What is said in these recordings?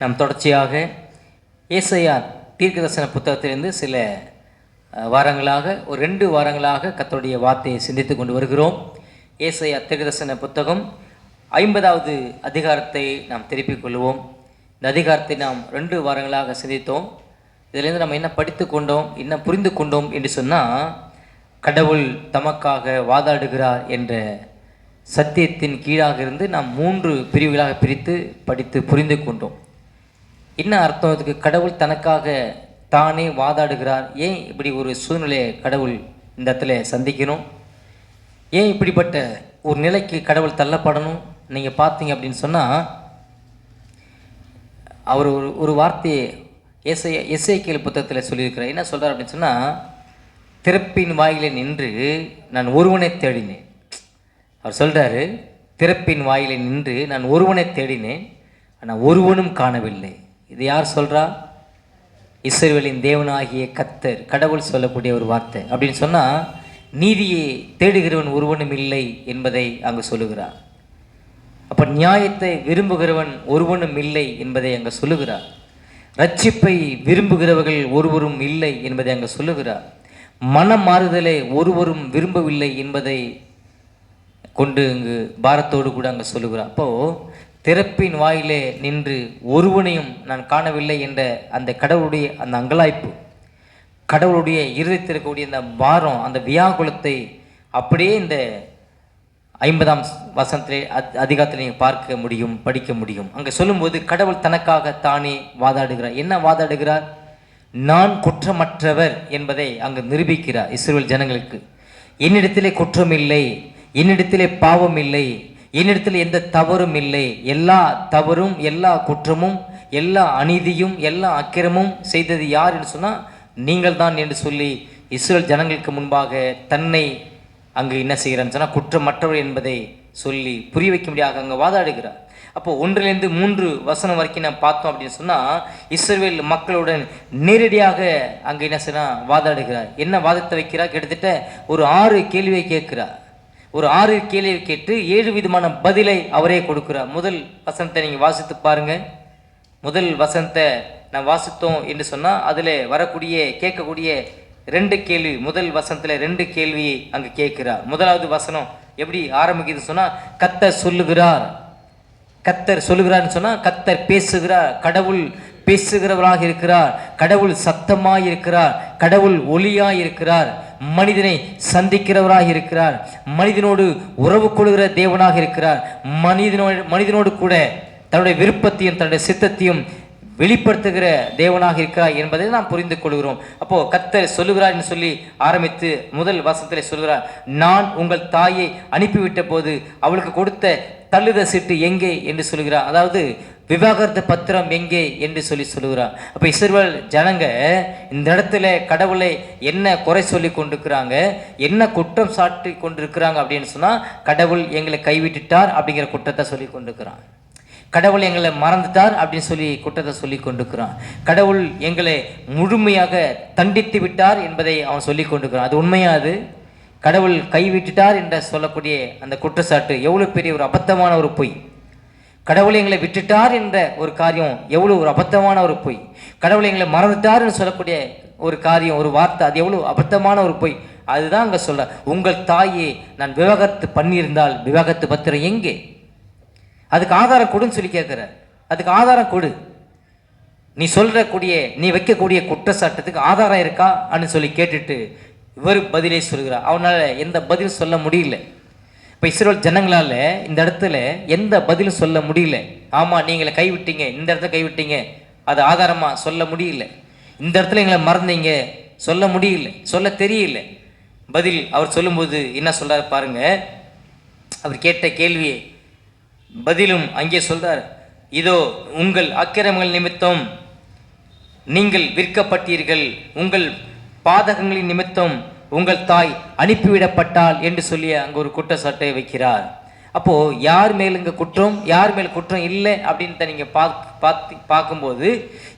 நாம் தொடர்ச்சியாக ஏசாயா தீர்க்கதரிசன புத்தகத்திலிருந்து சில வாரங்களாக ஒரு 2 வாரங்களாக கர்த்தருடைய வார்த்தையை சிந்தித்து கொண்டு வருகிறோம். ஏசாயா தீர்க்கதரிசன புத்தகம் 50வது அதிகாரத்தை நாம் திருப்பிக் கொள்வோம். இந்த அதிகாரத்தை நாம் 2 வாரங்களாக சிந்தித்தோம். இதிலிருந்து நம்ம என்ன படித்து கொண்டோம், என்ன புரிந்து கொண்டோம் என்று சொன்னால், கடவுள் தமக்காக வாதாடுகிறார் என்ற சத்தியத்தின் கீழாக இருந்து நாம் 3 பிரிவுகளாக பிரித்து படித்து புரிந்து கொண்டோம். என்ன அர்த்தம் இதுக்கு? கடவுள் தனக்காக தானே வாதாடுகிறார். ஏன் இப்படி ஒரு சூழ்நிலையை கடவுள் இந்த இடத்துல சந்திக்கணும்? ஏன் இப்படிப்பட்ட ஒரு நிலைக்கு கடவுள் தள்ளப்படணும்? நீங்கள் பார்த்தீங்க அப்படின்னு சொன்னால், அவர் ஒரு வார்த்தையை எசேக்கியேல் புத்தகத்தில் சொல்லியிருக்கிறார். என்ன சொல்கிறார் அப்படின்னு சொன்னால், திறப்பின் வாயிலே நின்று நான் ஒருவனை தேடினேன். அவர் சொல்கிறாரு, திறப்பின் வாயிலே நின்று நான் ஒருவனை தேடினேன், ஆனால் ஒருவனும் காணவில்லை. இது யார் சொல்கிறா? இஸ்ரவேலின் தேவனாகிய கர்த்தர், கடவுள் சொல்லக்கூடிய ஒரு வார்த்தை. அப்படின்னு சொன்னால், நீதியை தேடுகிறவன் ஒருவனும் இல்லை என்பதை அங்கு சொல்லுகிறார். அப்போ நியாயத்தை விரும்புகிறவன் ஒருவனும் இல்லை என்பதை அங்கே சொல்லுகிறார். ரட்சிப்பை விரும்புகிறவர்கள் ஒருவரும் இல்லை என்பதை அங்கே சொல்லுகிறார். மனம் மாறுதலை ஒருவரும் விரும்பவில்லை என்பதை கொண்டு இங்கு பாரத்தோடு கூட அங்கே சொல்லுகிறார். அப்போது திறப்பின் வாயிலே நின்று ஒருவனையும் நான் காணவில்லை என்ற அந்த கடவுளுடைய அந்த அங்கலாய்ப்பு, கடவுளுடைய இருதயத்தில் இருக்கக்கூடிய அந்த பாரம், அந்த வியாகுலத்தை அப்படியே இந்த 50ஆம் வசனத்திலே அதிகாரத்தில் நீங்கள் பார்க்க முடியும், படிக்க முடியும். அங்கே சொல்லும்போது கடவுள் தனக்காக தானே வாதாடுகிறார். என்ன வாதாடுகிறார்? நான் குற்றமற்றவர் என்பதை அங்கு நிரூபிக்கிறார் இஸ்ரவேல் ஜனங்களுக்கு. என்னிடத்திலே குற்றம் இல்லை, என்னிடத்திலே பாவம் இல்லை, என்னிடத்தில் எந்த தவறும் இல்லை. எல்லா தவறும், எல்லா குற்றமும், எல்லா அநீதியும், எல்லா அக்கிரமும் செய்தது யார் என்று சொன்னால் நீங்கள் தான் என்று சொல்லி இஸ்ரவேல் ஜனங்களுக்கு முன்பாக தன்னை அங்கு என்ன செய்கிறான்னு சொன்னால் குற்றமற்றவர் என்பதை சொல்லி புரிய வைக்கும்படியாக அங்கே வாதாடுகிறார். அப்போ 1லிருந்து 3 வசனம் வரைக்கும் நான் பார்த்தோம் அப்படின்னு சொன்னால், இஸ்ரவேல் மக்களுடன் நேரடியாக அங்கே என்ன செய்யலாம் வாதாடுகிறார். என்ன வாதத்தை வைக்கிறார்? கிட்டத்தட்ட ஒரு 6 கேள்வியை கேட்கிறார். ஒரு 6 கேள்வியை கேட்டு 7 விதமான பதிலை அவரே கொடுக்கிறார். முதல் வசனத்தை நீங்கள் வாசித்து பாருங்கள். முதல் வசனத்தை நான் வாசித்தோம் என்று சொன்னால், அதில் வரக்கூடிய கேட்கக்கூடிய 2 கேள்வி, முதல் வசனத்தில் 2 கேள்வியை அங்கே கேட்கிறார். முதலாவது வசனம் எப்படி ஆரம்பிக்குது சொன்னால், கர்த்தர் சொல்லுகிறார். கர்த்தர் சொல்லுகிறார்னு சொன்னால், கர்த்தர் பேசுகிறார், கடவுள் பேசுகிறவராக இருக்கிறார், கடவுள் சத்தமாய் இருக்கிறார், கடவுள் ஒளியாய் இருக்கிறார், மனிதனை சந்திக்கிறவராக இருக்கிறார், மனிதனோடு உறவு கொள்கிற தேவனாக இருக்கிறார், மனிதனோடு கூட தன்னுடைய விருப்பத்தையும் தன்னுடைய சித்தத்தையும் வெளிப்படுத்துகிற தேவனாக இருக்கிறார் என்பதை நாம் புரிந்து கொள்கிறோம். அப்போது கர்த்தர் சொல்லுகிறார் என்று சொல்லி ஆரம்பித்து முதல் வசனத்தில் சொல்கிறார், நான் உங்கள் தாயை அனுப்பிவிட்ட போது அவளுக்கு கொடுத்த தள்ளுத சீட்டு எங்கே என்று சொல்கிறார். அதாவது விவாகரத்து பத்திரம் எங்கே என்று சொல்லுகிறார். அப்போ இஸ்ரவேல் ஜனங்க இந்த இடத்துல கடவுளை என்ன குறை சொல்லி கொண்டிருக்கிறாங்க, என்ன குற்றம் சாட்டி கொண்டிருக்கிறாங்க அப்படின்னு சொன்னால், கடவுள் எங்களை கைவிட்டுட்டார் அப்படிங்கிற குற்றத்தை சொல்லி கொண்டிருக்கிறான். கடவுள் எங்களை மறந்துட்டார் அப்படின்னு சொல்லி குற்றத்தை சொல்லி கொண்டிருக்கிறான். கடவுள் எங்களை முழுமையாக தண்டித்து விட்டார் என்பதை அவன் சொல்லி கொண்டிருக்கிறான். அது உண்மையாது? கடவுள் கைவிட்டுட்டார் என்ற சொல்லக்கூடிய அந்த குற்றச்சாட்டு எவ்வளோ பெரிய ஒரு அபத்தமான ஒரு பொய். கடவுள் எங்களை விட்டுட்டார் என்ற ஒரு காரியம் எவ்வளோ ஒரு அபத்தமான ஒரு பொய். கடவுள் எங்களை மறந்துட்டார் என்று சொல்லக்கூடிய ஒரு காரியம், ஒரு வார்த்தை, அது எவ்வளோ அபத்தமான ஒரு பொய். அதுதான் அங்கே சொல்ல, உங்கள் தாயை நான் விவாகரத்து பண்ணியிருந்தால் விவாகரத்து பத்திரம் எங்கே? அதுக்கு ஆதாரம் கொடுன்னு சொல்லி கேட்குற. அதுக்கு ஆதாரம் கொடு. நீ சொல்றக்கூடிய, நீ வைக்கக்கூடிய குற்றச்சாட்டத்துக்கு ஆதாரம் இருக்கா அப்படின்னு சொல்லி கேட்டுட்டு இவர் பதிலே சொல்கிறார். அவனால் எந்த பதிலும் சொல்ல முடியல. இப்போ இஸ்ரவேல் ஜனங்களால் இந்த இடத்துல எந்த பதிலும் சொல்ல முடியல. ஆமாம், நீங்களை கைவிட்டீங்க, இந்த இடத்துல கைவிட்டீங்க, அது ஆதாரமாக சொல்ல முடியல. இந்த இடத்துல எங்களை மறந்தீங்க சொல்ல முடியல, சொல்ல தெரியல. பதில் அவர் சொல்லும்போது என்ன சொல்கிறார் பாருங்க. அவர் கேட்ட கேள்வியை பதிலும் அங்கே சொல்றார், இதோ உங்கள் அக்கிரமங்கள் நிமித்தம் நீங்கள் விற்கப்பட்டீர்கள், உங்கள் பாதகங்களின் நிமித்தம் உங்கள் தாய் அனுப்பிவிடப்பட்டால் என்று சொல்லி அங்கே ஒரு குற்றச்சாட்டை வைக்கிறார். அப்போது யார் மேல் இங்கே குற்றம், யார் மேல் குற்றம் இல்லை அப்படின்ட்டு நீங்கள் பார்க்கும்போது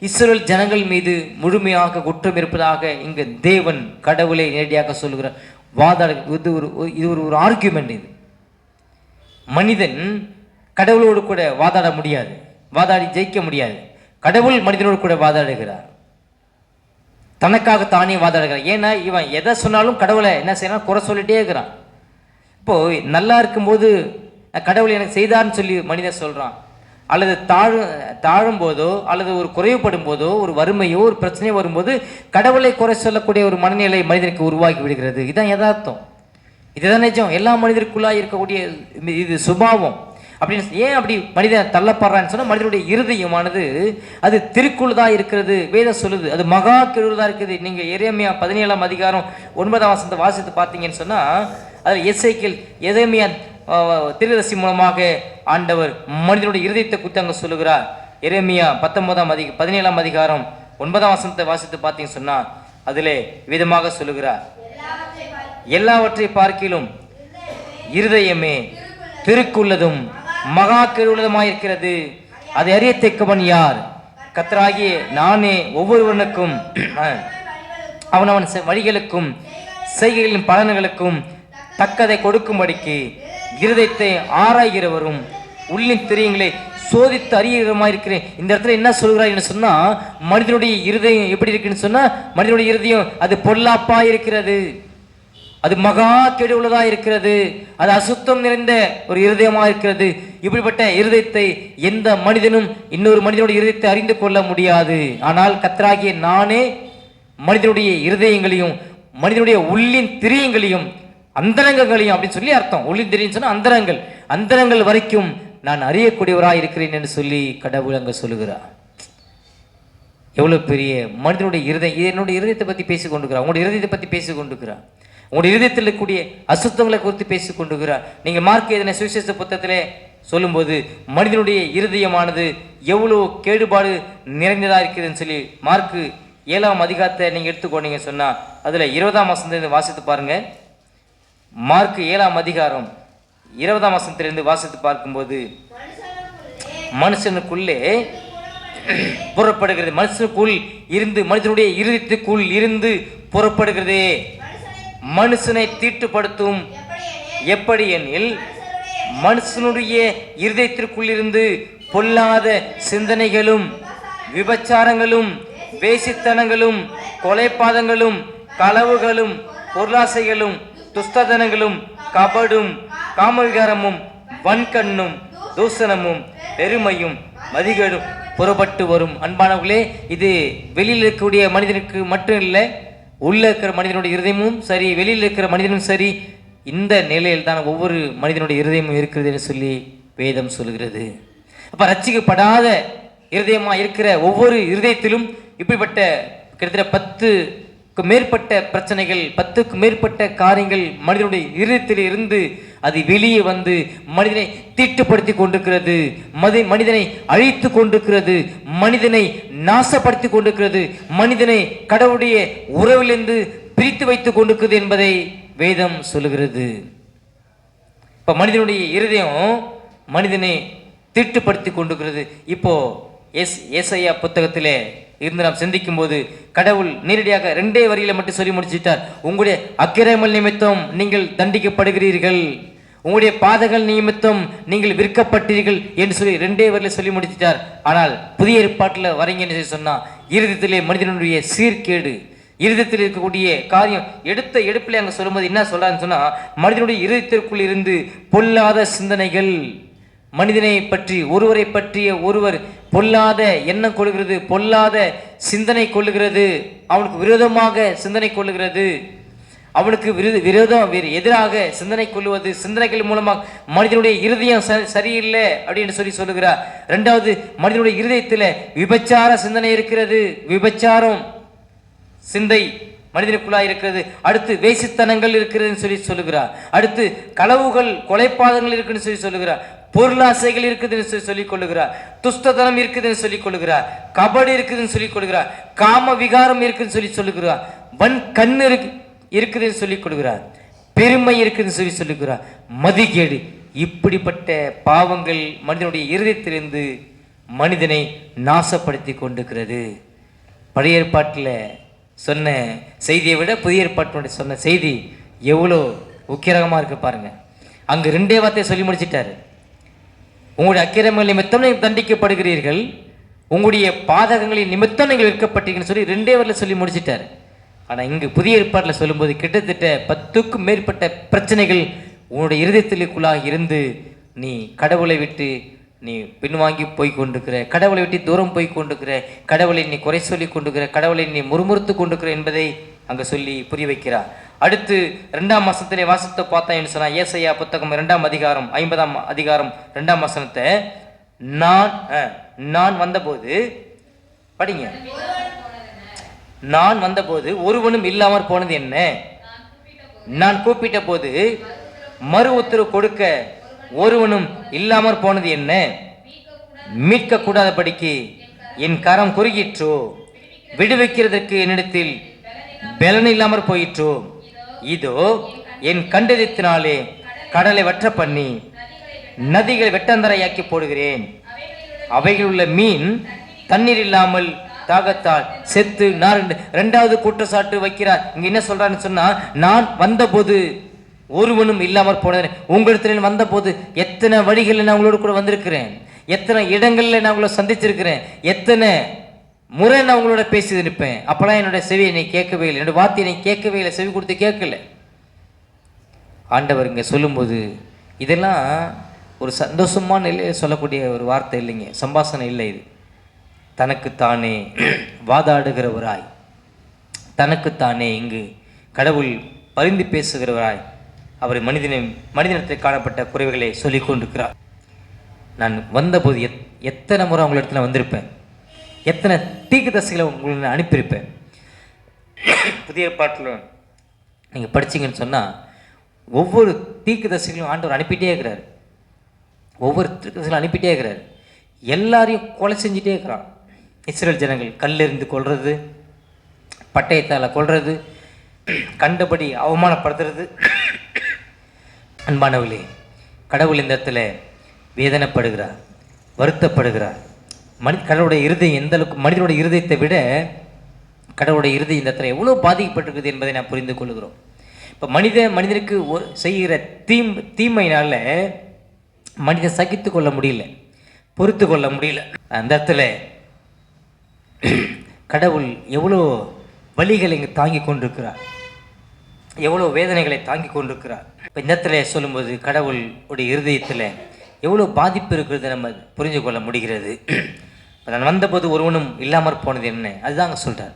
இஸ்ரவேல் ஜனங்கள் மீது முழுமையாக குற்றம் இருப்பதாக இங்கே தேவன் கடவுளை நேரடியாக சொல்லுகிறார். இது ஒரு ஆர்கியூமெண்ட். இது மனிதன் கடவுளோடு கூட வாதாட முடியாது, வாதாடி ஜெயிக்க முடியாது. கடவுள் மனிதனோடு கூட வாதாடுகிறார், தனக்காக தானே வாதாடுகிறார். ஏன்னா இவன் எதை சொன்னாலும் கடவுளை என்ன செய்யறான், குறை சொல்லிட்டே இருக்கிறான். இப்போ நல்லா இருக்கும்போது கடவுள் எனக்கு செய்தார்னு சொல்லி மனிதன் சொல்றான், அல்லது தாழும் போதோ அல்லது ஒரு குறைவுபடும் போதோ ஒரு வறுமையோ ஒரு பிரச்சனையோ வரும்போது கடவுளை குறை சொல்லக்கூடிய ஒரு மனநிலை மனிதனுக்கு உருவாக்கி விடுகிறது. இதுதான் யதார்த்தம், இதுதான் நிஜம். எல்லா மனிதருக்குள்ளாக இருக்கக்கூடிய இது சுபாவம். அப்படின்னு ஏன் அப்படி மனிதன் தள்ளப்படுறான்னு சொன்னால், மனிதனுடைய இருதயமானது அது திருக்குள் தான் இருக்கிறது. வேதம் சொல்லுது அது மகா கெடுதலாக இருக்குது. நீங்கள் எரேமியா 17ஆம் அதிகாரம் 9ஆம் வசனத்தை வாசித்து பார்த்தீங்கன்னு சொன்னால், அதில் எரேமியா தீர்க்கதரிசி மூலமாக ஆண்டவர் மனிதனுடைய இருதயத்தை குறித்து அங்கே சொல்லுகிறார். எரேமியா 17ஆம் அதிகாரம் 9ஆம் வசனத்தை வாசித்து பார்த்தீங்கன்னு சொன்னால் அதிலே விதமாக சொல்லுகிறார், எல்லாவற்றை பார்க்கிலும் இருதயமே திருக்குள்ளதும் மகா கெடுள்ளதுமாயிருக்கிறது, அதை அறியத்தக்கவன் யார்? கர்த்தராகிய நானே ஒவ்வொருவனுக்கும் அவனவன் வழிகளுக்கும் செய்கைகளின் பலன்களுக்கும் தக்கதை கொடுக்கும்படிக்கு இருதயத்தை ஆராய்கிறவரும் உள்ளின் திரியங்களை சோதித்து அறிகிறவருமாயிருக்கிறேன். இந்த இடத்துல என்ன சொல்கிறார் சொன்னா, மனிதனுடைய இருதயம் எப்படி இருக்குன்னு சொன்னா, மனிதனுடைய இருதயம் அது பொல்லாப்பா இருக்கிறது, அது மகா கெடு உள்ளதா இருக்கிறது, அது அசுத்தம் நிறைந்த ஒரு இருதயமா இருக்கிறது. இப்படிப்பட்ட இருதயத்தை எந்த மனிதனும் இன்னொரு மனிதனுடைய இருதயத்தை அறிந்து கொள்ள முடியாது. ஆனால் கர்த்தராகிய நானே மனிதனுடைய இருதயங்களையும் மனிதனுடைய உள்ளின் திரியங்களையும் அந்தரங்கங்களையும் அப்படின்னு சொல்லி அர்த்தம். உள்ளின் திரியும் சொன்னா அந்தரங்கள் வரைக்கும் நான் அறியக்கூடியவராக இருக்கிறேன் என்று சொல்லி கடவுள் அங்க சொல்லுகிறார். எவ்வளவு பெரிய மனிதனுடைய இருதயம், என்னுடைய இருதயத்தை பத்தி பேசிக் கொண்டிருக்கிறார், உங்களுடைய இருதயத்தை பத்தி பேசிக் கொண்டிருக்கிறார், உங்களுடைய இருதயத்தில் இருக்கக்கூடிய அசுத்தங்களை குறித்து பேசிக் கொண்டிருக்கிறார். நீங்கள் மார்க் எழுதின சுவிசேஷ புத்தகத்திலே சொல்லும்போது மனிதனுடைய இருதயமானது எவ்வளவு கேடுபாடு நிறைந்ததாக இருக்குதுன்னு சொல்லி மார்க் 7ஆம் அதிகாரத்தை நீங்கள் எடுத்துக்கொண்டீங்க சொன்னால் அதில் 20ஆம் வசனத்திலிருந்து வாசித்து பாருங்க. மார்க் 7ஆம் அதிகாரம் 20ஆம் வசனத்திலிருந்து வாசித்து பார்க்கும்போது, மனுஷனுக்குள்ளே புறப்படுகிறது, மனுஷனுக்குள் இருந்து மனிதனுடைய இருதயத்துக்குள் இருந்து புறப்படுகிறதே மனுஷனை தீட்டுப்படுத்தும். எப்படி எனில் மனுஷனுடைய இருதயத்திற்குள் இருந்து பொல்லாத சிந்தனைகளும் விபச்சாரங்களும் வேசித்தனங்களும் கொலைபாதங்களும் களவுகளும் பொருளாசைகளும் துஸ்தனங்களும் கபடும் காமவிகாரமும் வன்கண்ணும் தூசணமும் பெருமையும் மதிகேடும் புறப்பட்டு வரும். அன்பானவர்களே, இது வெளியில் இருக்கக்கூடிய மனிதனுக்கு மட்டும் இல்லை, உள்ள இருக்கிற மனிதனுடைய இருதயமும் சரி, வெளியில் இருக்கிற மனிதனும் சரி, இந்த நிலையில் தான் ஒவ்வொரு மனிதனுடைய இருதயமும் இருக்கிறது என்று சொல்லி வேதம் சொல்கிறது. அப்ப ரட்சிக்கப்படாத இருதயமா இருக்கிற ஒவ்வொரு இருதயத்திலும் இப்படிப்பட்ட கிட்டத்தட்ட 10க்கு மேற்பட்ட பிரச்சனைகள், 10க்கு மேற்பட்ட காரியங்கள் மனிதனுடைய இருதயத்தில் இருந்து அது வெளியே வந்து மனிதனை தீட்டுப்படுத்தி கொண்டிருக்கிறது, மனிதனை அழித்து கொண்டிருக்கிறது, மனிதனை நாசப்படுத்தி கொண்டிருக்கிறது, மனிதனை கடவுளுடைய உறவிலிருந்து பிரித்து வைத்துக் கொண்டிருக்கிறது என்பதை வேதம் சொல்லுகிறது. இப்ப மனிதனுடைய இருதயம் மனிதனை தீட்டுப்படுத்தி கொண்டிருக்கிறது. இப்போ ஏசாயா புத்தகத்திலே இருந்து நாம் சிந்திக்கும் போது கடவுள் நேரடியாக 2 வரியில மட்டும் சொல்லி முடிச்சிட்டார். உங்களுடைய அக்கிரமங்கள் நிமித்தம் நீங்கள் தண்டிக்கப்படுகிறீர்கள், உங்களுடைய பாதங்கள் நிமித்தம் நீங்கள் விற்கப்பட்டீர்கள் என்று சொல்லி 2 வரியில சொல்லி முடிச்சிட்டார். ஆனால் புதிய ஏற்பாட்டில் வரீங்கன்னு சொன்னா, இருதயத்திலே மனிதனுடைய சீர்கேடு, இருதயத்தில் இருக்கக்கூடிய காரியம் எடுப்பிலே அங்க சொல்லும்போது என்ன சொல்றாருன்னு சொன்னா, மனிதனுடைய இருதயத்திற்குள் இருந்து பொல்லாத சிந்தனைகள், மனிதனை பற்றி ஒருவரை பற்றிய ஒருவர் பொல்லாத எண்ணம் கொள்கிறது, பொல்லாத சிந்தனை கொள்ளுகிறது, அவனுக்கு விரோதமாக சிந்தனை கொள்ளுகிறது, அவனுக்கு எதிராக சிந்தனை கொள்ளுவது, சிந்தனைகள் மூலமாக மனிதனுடைய இருதயம் சரியில்லை அப்படின்னு சொல்லி சொல்லுகிறார். 2வது, மனிதனுடைய இருதயத்தில் விபச்சார சிந்தனை இருக்கிறது, விபச்சாரம் சிந்தை மனிதனுக்குள்ளாக இருக்கிறது. அடுத்து வேசித்தனங்கள் இருக்கிறதுன்னு சொல்லி சொல்லுகிறார். அடுத்து களவுகள் கொலைபாதங்கள் இருக்குன்னு சொல்லி சொல்லுகிறார். பொருளாசைகள் இருக்குதுன்னு சொல்லிக் கொள்ளுகிறார். துஷ்டதனம் இருக்குதுன்னு சொல்லிக் கொள்ளுகிறார். கபடி இருக்குதுன்னு சொல்லிக் கொள்கிறார். காம விகாரம் இருக்குதுன்னு சொல்லி சொல்லுகிறார். வன் கண்ணு இருக்குதுன்னு சொல்லிக் கொள்கிறார். பெருமை இருக்குதுன்னு சொல்லி சொல்லுகிறார். மதிகேடு, இப்படிப்பட்ட பாவங்கள் மனிதனுடைய இருதயத்திலிருந்து மனிதனை நாசப்படுத்தி கொண்டிருக்கிறது. பழைய ஏற்பாட்டில் சொன்ன செய்தியை விட புதிய ஏற்பாட்டினுடைய சொன்ன செய்தி எவ்வளோ உக்கிரகமாக இருக்கு பாருங்க. அங்கு 2 வார்த்தையை சொல்லி முடிச்சிட்டாரு. உங்களுடைய அக்கிரமங்கள் நிமித்தம் நீங்கள் தண்டிக்கப்படுகிறீர்கள், உங்களுடைய பாதகங்களின் நிமித்தம் நீங்கள் விற்கப்பட்டீங்கன்னு சொல்லி 2 வரில் சொல்லி முடிச்சிட்டார். ஆனால் இங்கு புதிய ஏற்பாட்டில் சொல்லும்போது கிட்டத்தட்ட 10க்கும் மேற்பட்ட பிரச்சனைகள் உன்னுடைய இருதயத்திற்குள்ளாக இருந்து நீ கடவுளை விட்டு நீ பின்வாங்கி போய் கொண்டிருக்கிற, கடவுளை விட்டு தூரம் போய் கொண்டிருக்கிற, கடவுளை நீ குறை சொல்லி கொண்டிருக்கிற, கடவுளை நீ முறுமுறுத்து கொண்டிருக்கிற என்பதை அங்கே சொல்லி புரிய வைக்கிறார். அடுத்து 2ஆம் வசனத்திலே வாசத்தை பார்த்தா என்ன சொன்னா, ஏசாயா புத்தகம் 2ஆம் அதிகாரம் 50ஆம் அதிகாரம் 2ஆம் வசனத்தை, நான் வந்தபோது படிங்க, நான் வந்தபோது ஒருவனும் இல்லாமற் போனது என்ன, நான் கூப்பிட்ட போது மறு உத்தரவு கொடுக்க ஒருவனும் இல்லாமற் போனது என்ன, மீட்க கூடாதபடிக்கு என் கரம் குறுகிற்றோ, விடுவிக்கிறதற்கு என்னிடத்தில் பலன் இல்லாமற் போயிற்றோ, இதோ என் கண்டதித்தினாலே கடலை வற்ற பண்ணி நதிகளை வெட்டந்தரையாக்கி போடுகிறேன், அவைகள் உள்ள மீன் தண்ணீர் இல்லாமல் தாகத்தால் செத்து நார். 2வது குற்றச்சாட்டு வைக்கிறார். இங்க என்ன சொல்றான்னு சொன்னா, நான் வந்தபோது ஒருவனும் இல்லாமற் போனது. உங்களிடத்தில் வந்தபோது எத்தனை வழிகளில் நான் உங்களோடு கூட வந்திருக்கிறேன், எத்தனை இடங்களில் நான் உங்களை சந்திச்சிருக்கிறேன், எத்தனை முறை நான் உங்களோட பேசி இருப்பேன். அப்பெல்லாம் என்னோட செவியை நீ கேட்கவே இல்லை, என்னோட வார்த்தையை நீ கேட்கவே இல்லை, செவி கொடுத்து கேட்கல. ஆண்டவர் இங்கே சொல்லும்போது இதெல்லாம் ஒரு சந்தோஷமான நிலையில் சொல்லக்கூடிய ஒரு வார்த்தை இல்லைங்க, சம்பாஷணை இல்லை. இது தனக்குத்தானே வாதாடுகிறவராய், தனக்குத்தானே இங்கு கடவுள் பரிந்து பேசுகிறவராய் அவர் மனிதனத்தில் காணப்பட்ட குறைவுகளை சொல்லிக் கொண்டிருக்கிறார். நான் வந்தபோது எத்தனை முறை உங்களிடத்தில் வந்திருப்பேன், எத்தனை தீர்க்கதரிசிகளை உங்களை அனுப்பியிருப்பேன். புதிய ஏற்பாட்டில் நீங்கள் படிச்சிங்கன்னு சொன்னால் ஒவ்வொரு தீர்க்கதரிசிகளும் ஆண்டவர் அனுப்பிட்டே இருக்கிறார், ஒவ்வொரு தீர்க்கதரிசிகளும் அனுப்பிட்டே இருக்கிறார். எல்லாரையும் கொலை செஞ்சிட்டே இருக்கிறான். இஸ்ரேல் ஜனங்கள் கல்லெறிந்து கொள்வது, பட்டயத்தால் கொள்வது, கண்டபடி அவமானப்படுத்துறது. அன்பானவர்களே, கடவுள் இந்த இடத்துல வேதனைப்படுகிறார், வருத்தப்படுகிறார். கடவுளுடைய இருதயம் எந்த அளவுக்கு, மனிதனுடைய இருதயத்தை விட கடவுளுடைய இருதயம் இந்த இடத்துல எவ்வளோ பாதிக்கப்பட்டிருக்குது என்பதை நான் புரிந்து கொள்கிறோம். இப்போ மனிதனுக்கு செய்கிற தீமையினால மனிதன் சகித்து கொள்ள முடியல, பொறுத்து கொள்ள முடியல. அந்த இடத்துல கடவுள் எவ்வளோ வலிகளை இங்கே தாங்கி கொண்டிருக்கிறார், எவ்வளோ வேதனைகளை தாங்கி கொண்டிருக்கிறார். இப்போ இந்த இடத்துல சொல்லும்போது கடவுள் உடைய இருதயத்தில் எவ்வளோ பாதிப்பு இருக்கிறது நம்ம புரிஞ்சு கொள்ள முடிகிறது. நான் வந்தபோது ஒருவனும் இல்லாமற் போனது என்ன, அதுதாங்க சொல்கிறார்.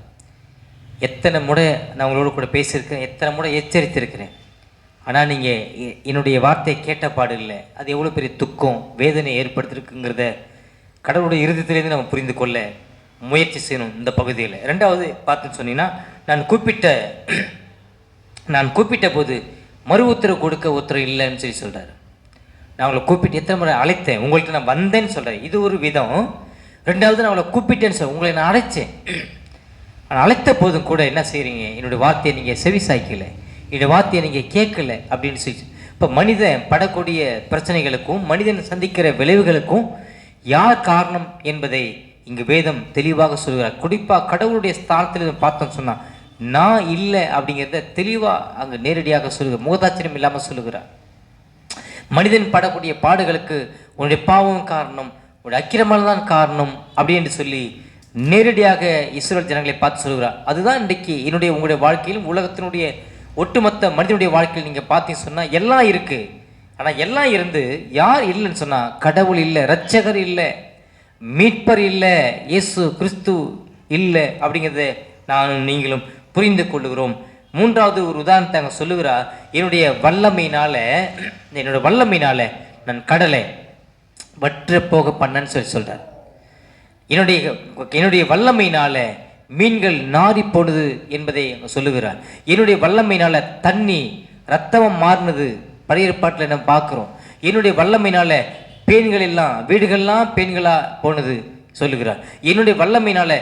எத்தனை முறை நான் உங்களோட கூட பேசியிருக்கேன், எத்தனை முறை எச்சரித்திருக்கிறேன், ஆனால் நீங்கள் என்னுடைய வார்த்தையை கேட்ட பாடு இல்லை. அது எவ்வளோ பெரிய துக்கம், வேதனை ஏற்படுத்திருக்குங்கிறத கடவுளுடைய இருதயத்திலேருந்து நம்ம புரிந்து கொள்ள முயற்சி செய்யணும் இந்த பகுதியில். 2வது பார்த்துன்னு சொன்னீங்கன்னா, நான் கூப்பிட்ட போது மறு உத்தரவு கொடுக்க உத்தரவு இல்லைன்னு சொல்லி சொல்கிறார். நான் உங்களை கூப்பிட்டு எத்தனை முறை அழைத்தேன், உங்கள்கிட்ட நான் வந்தேன்னு சொல்கிறேன், இது ஒரு விதம். 2வது நான் உங்களை கூப்பிட்டேன்னு சொல்ல, உங்களை நான் அழைச்சேன். ஆனால் அழைத்த போதும் கூட என்ன செய்கிறீங்க, என்னுடைய வார்த்தையை நீங்கள் செவி சாய்க்கலை, என்னுடைய வார்த்தையை நீங்கள் கேட்கலை அப்படின்னு சொல்லி. இப்போ மனிதன் படக்கூடிய பிரச்சனைகளுக்கும் மனிதன் சந்திக்கிற விளைவுகளுக்கும் யார் காரணம் என்பதை இங்கு வேதம் தெளிவாக சொல்கிறார். குறிப்பாக கடவுளுடைய ஸ்தானத்தில் பார்த்தோம்னு சொன்னால் நான் இல்லை அப்படிங்கிறத தெளிவாக அங்கே நேரடியாக சொல்லுகிறார், முகதாட்சியம் இல்லாமல் சொல்லுகிறார். மனிதன் படக்கூடிய பாடுகளுக்கு உன்னுடைய பாவம் காரணம், உன்னுடைய அக்கிரமம் தான் காரணம் அப்படி என்று சொல்லி நேரடியாக இஸ்ரேல் ஜனங்களை பார்த்து சொல்கிறார். அதுதான் இன்றைக்கு என்னுடைய உங்களுடைய வாழ்க்கையிலும் உலகத்தினுடைய ஒட்டுமொத்த மனிதனுடைய வாழ்க்கையில் நீங்கள் பார்த்தீங்கன்னு சொன்னால் எல்லாம் இருக்குது. ஆனால் எல்லாம் இருந்து யார் இல்லைன்னு சொன்னால் கடவுள் இல்லை, இரட்சகர் இல்லை, மீட்பர் இல்லை, இயேசு கிறிஸ்து இல்லை அப்படிங்கிறத நானும் நீங்களும் புரிந்து கொள்ளுகிறோம். 3வது ஒரு உதாரணத்தை அங்கே சொல்லுகிறார். என்னுடைய வல்லமையினால நான் கடலை வற்ற போக பண்ணன்னு சொல்கிறார். என்னுடைய வல்லமையினால மீன்கள் நாரி போனது என்பதை சொல்லுகிறார். என்னுடைய வல்லமையினால தண்ணி ரத்தமாக மாறினது பழைய ஏற்பாட்டில் நம்ம பார்க்குறோம். என்னுடைய வல்லமையினால பேன்கள் எல்லாம் வீடுகள்லாம் பேன்களாக போனது சொல்லுகிறார். என்னுடைய வல்லமையினால